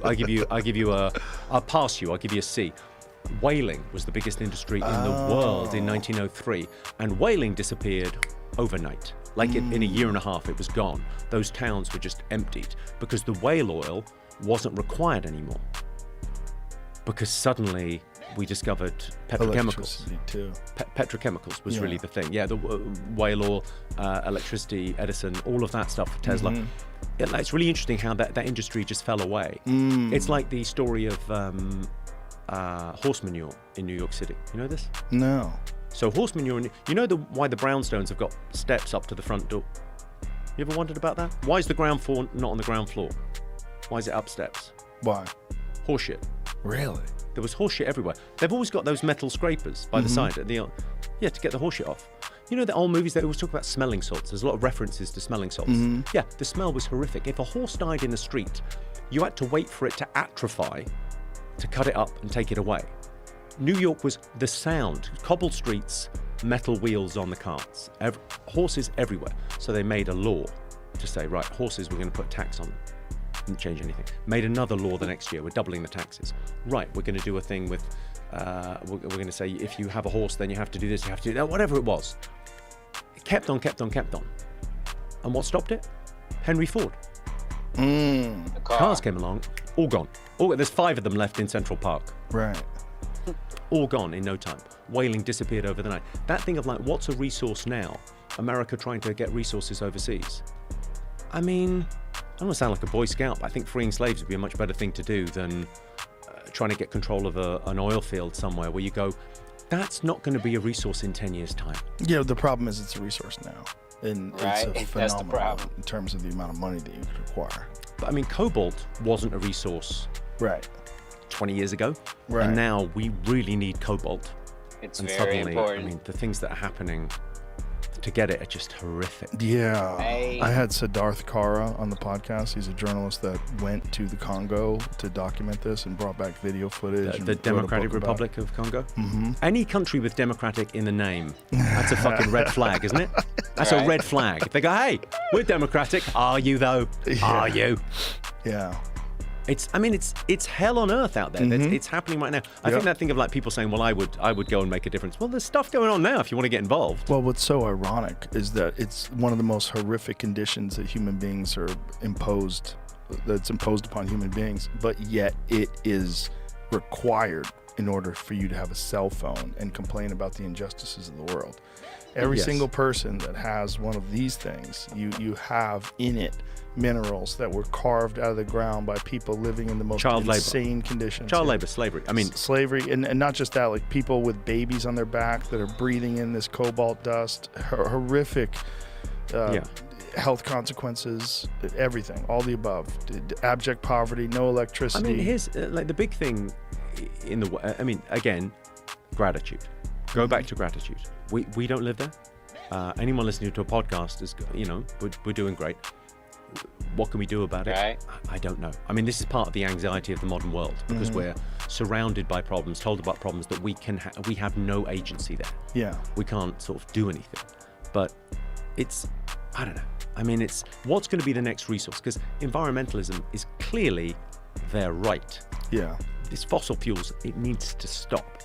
I'll pass you, I'll give you a C. Whaling was the biggest industry in the world in 1903, and whaling disappeared overnight. Like in a year and a half, it was gone. Those towns were just emptied because the whale oil wasn't required anymore. Because suddenly we discovered petrochemicals. Electricity, too. Petrochemicals was really Yeah. the thing. Yeah, the whale oil, electricity, Edison, all of that stuff for Tesla. Mhm. It's really interesting how that industry just fell away. Mm. It's like the story of horse manure in New York City. You know this? No. So horse manure, you know why the brownstones have got steps up to the front door? You ever wondered about that? Why is the ground floor not on the ground floor? Why is it up steps? Why? Horseshit. Really? There was horseshit everywhere. They've always got those metal scrapers by the Mhm. side at the, to get the horseshit off. You know the old movies, they always talk about smelling salts. There's a lot of references to smelling salts. Mhm. Yeah, the smell was horrific. If a horse died in the street, you had to wait for it to atrophy to cut it up and take it away. New York was the sound. Cobbled streets, metal wheels on the carts. Horses everywhere. So they made a law to say, right, horses, we're going to put tax on them. Didn't change anything. Made another law the next year. We're doubling the taxes. Right, we're going to do a thing with, we're going to say if you have a horse, then you have to do this, you have to do that, whatever it was. It kept on. And what stopped it? Henry Ford. Cars came along, all gone. There's 5 of them left in Central Park. Right. All gone in no time. Whaling disappeared over the night. That thing of like, what's a resource now? America trying to get resources overseas. I mean, I don't want to sound like a Boy Scout, but I think freeing slaves would be a much better thing to do than trying to get control of an oil field somewhere where you go, that's not going to be a resource in 10 years' time. Yeah, the problem is it's a resource now. And Right, it's a that's the phenomenon problem. in terms of the amount of money that you could acquire. But I mean, cobalt wasn't a resource Right. 20 years ago. Right. And now we really need cobalt. It's and very suddenly, important. I mean, the things that are happening, to get it are just horrific. Yeah. Hey. I had Siddharth Kara on the podcast. He's a journalist that went to the Congo to document this and brought back video footage. The Democratic Republic of Congo? Mm-hmm. Any country with democratic in the name, that's a fucking red flag, isn't it? That's a red flag. If they go, hey, we're democratic. Are you, though? Yeah. Are you? Yeah. It's hell on earth out there. Mm-hmm. It's happening right now. I think that thing of like people saying, well, I would go and make a difference. Well, there's stuff going on now if you want to get involved. Well, what's so ironic is that it's one of the most horrific conditions that human beings are that's imposed upon human beings, but yet it is required in order for you to have a cell phone and complain about the injustices of the world. Every single person that has one of these things, you have in it minerals that were carved out of the ground by people living in the most insane conditions. Child labor, slavery. I mean, slavery, and not just that, like people with babies on their back that are breathing in this cobalt dust, horrific health consequences, everything, all the above. Abject poverty, no electricity. I mean, here's like the big thing in the. I mean, again, gratitude. Go back to gratitude. We don't live there. Anyone listening to a podcast is, we're doing great. What can we do about it? Right. I don't know. I mean, this is part of the anxiety of the modern world because we're surrounded by problems, told about problems that we have no agency there. Yeah. We can't sort of do anything. But I don't know. I mean, it's what's going to be the next resource? Because environmentalism is clearly their right. Yeah. This fossil fuels, it needs to stop.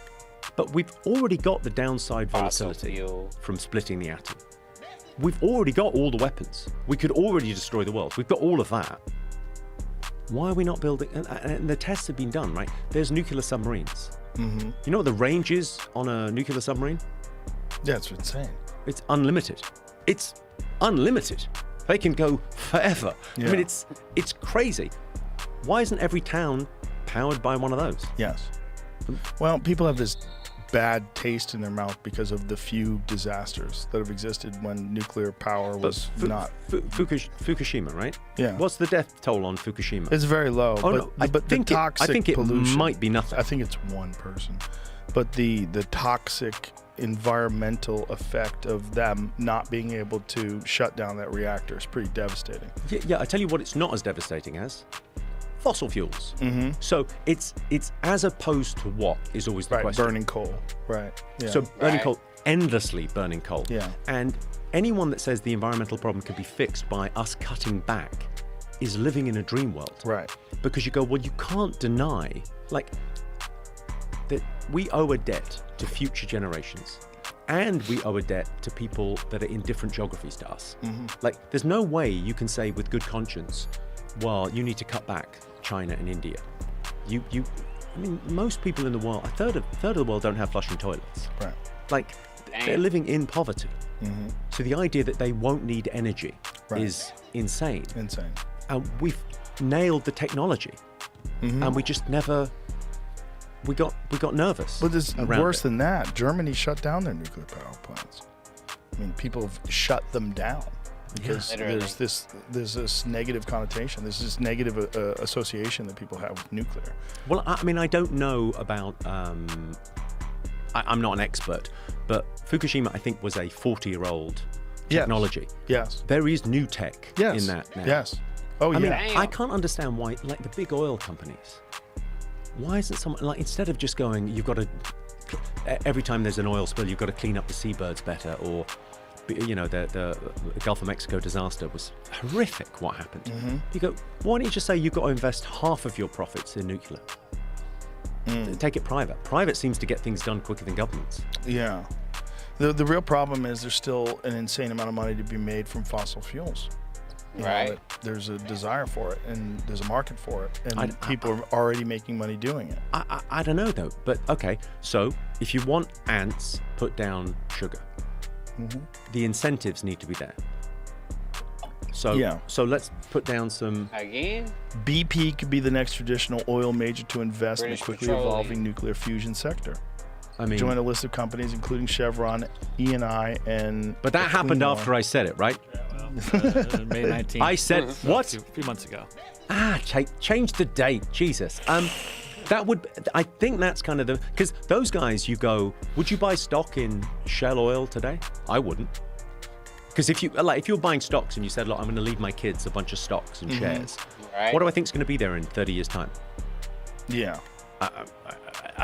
But we've already got the downside volatility from splitting the atom. We've already got all the weapons. We could already destroy the world. We've got all of that. Why are we not building? And the tests have been done, right? There's nuclear submarines. Mm-hmm. You know what the range is on a nuclear submarine? Yeah, it's insane. It's unlimited. It's unlimited. They can go forever. Yeah. I mean, it's crazy. Why isn't every town powered by one of those? Yes. Well, people have this bad taste in their mouth because of the few disasters that have existed when nuclear power was not. Fukushima, right? Yeah. What's the death toll on Fukushima? It's very low. Oh, but no, the toxic pollution, it might be nothing. I think it's one person. But the toxic environmental effect of them not being able to shut down that reactor is pretty devastating. Yeah, I tell you what, it's not as devastating as fossil fuels. Mm-hmm. So it's as opposed to what is always the question. Burning coal. Right. Yeah. So burning coal, endlessly burning coal. Yeah. And anyone that says the environmental problem can be fixed by us cutting back is living in a dream world. Right. Because you go, well, you can't deny, like, that we owe a debt to future generations. And we owe a debt to people that are in different geographies to us. Mm-hmm. Like, there's no way you can say with good conscience, well, you need to cut back China and India. I mean, most people in the world, a third of the world don't have flushing toilets. Right. Like, they're living in poverty. Mm-hmm. So the idea that they won't need energy is insane. Insane. And we've nailed the technology, and we just never. We got nervous. But it's worse than that. Germany shut down their nuclear power plants. I mean, people have shut them down because there's this negative connotation. There's this negative association that people have with nuclear. Well, I mean, I don't know about. I'm not an expert, but Fukushima, I think, was a 40-year-old technology. Yes. There is new tech in that now. Yes. Oh, I mean, yeah. I can't understand why, like the big oil companies, why isn't someone, like, instead of just going, you've got to, every time there's an oil spill, you've got to clean up the seabirds better, or, you know, the Gulf of Mexico disaster was horrific, what happened. Mm-hmm. You go, why don't you just say you've got to invest half of your profits in nuclear? Take it private. Private seems to get things done quicker than governments. Yeah. The real problem is there's still an insane amount of money to be made from fossil fuels. You know, there's a desire for it, and there's a market for it, and people are already making money doing it. I don't know, though. But, okay, so if you want ants, put down sugar. Mm-hmm. The incentives need to be there. So let's put down some... Again? BP could be the next traditional oil major to invest British in a quickly Petroleum. Evolving nuclear fusion sector. I mean... Join a list of companies including Chevron, Eni, and... But that happened after I said it, right? May 19th. I said, what? A few months ago. Change the date. Jesus. That would... I think that's kind of the... Because those guys, you go, would you buy stock in Shell Oil today? I wouldn't. Because if you're buying stocks and you said, look, I'm going to leave my kids a bunch of stocks and shares, Right. what do I think is going to be there in 30 years' time? Yeah.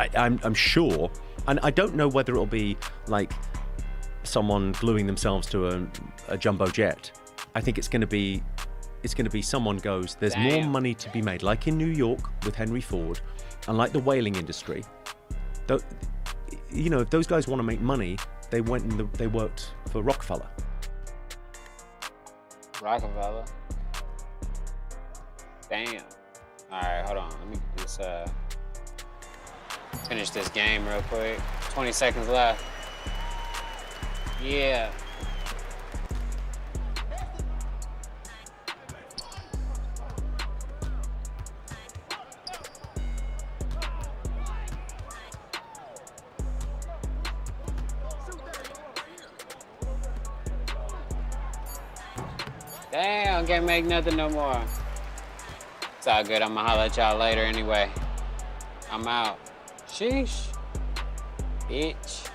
I'm sure, and I don't know whether it'll be like someone gluing themselves to a jumbo jet. I think it's going to be someone goes, there's more money to be made, like in New York with Henry Ford, and like the whaling industry. You know, if those guys want to make money, they went and they worked for Rockefeller. Rockefeller. Damn. All right, hold on. Let me just finish this game real quick. 20 seconds left. Yeah. Damn, can't make nothing no more. It's all good. I'ma holler at y'all later anyway. I'm out. Sheesh. Bitch.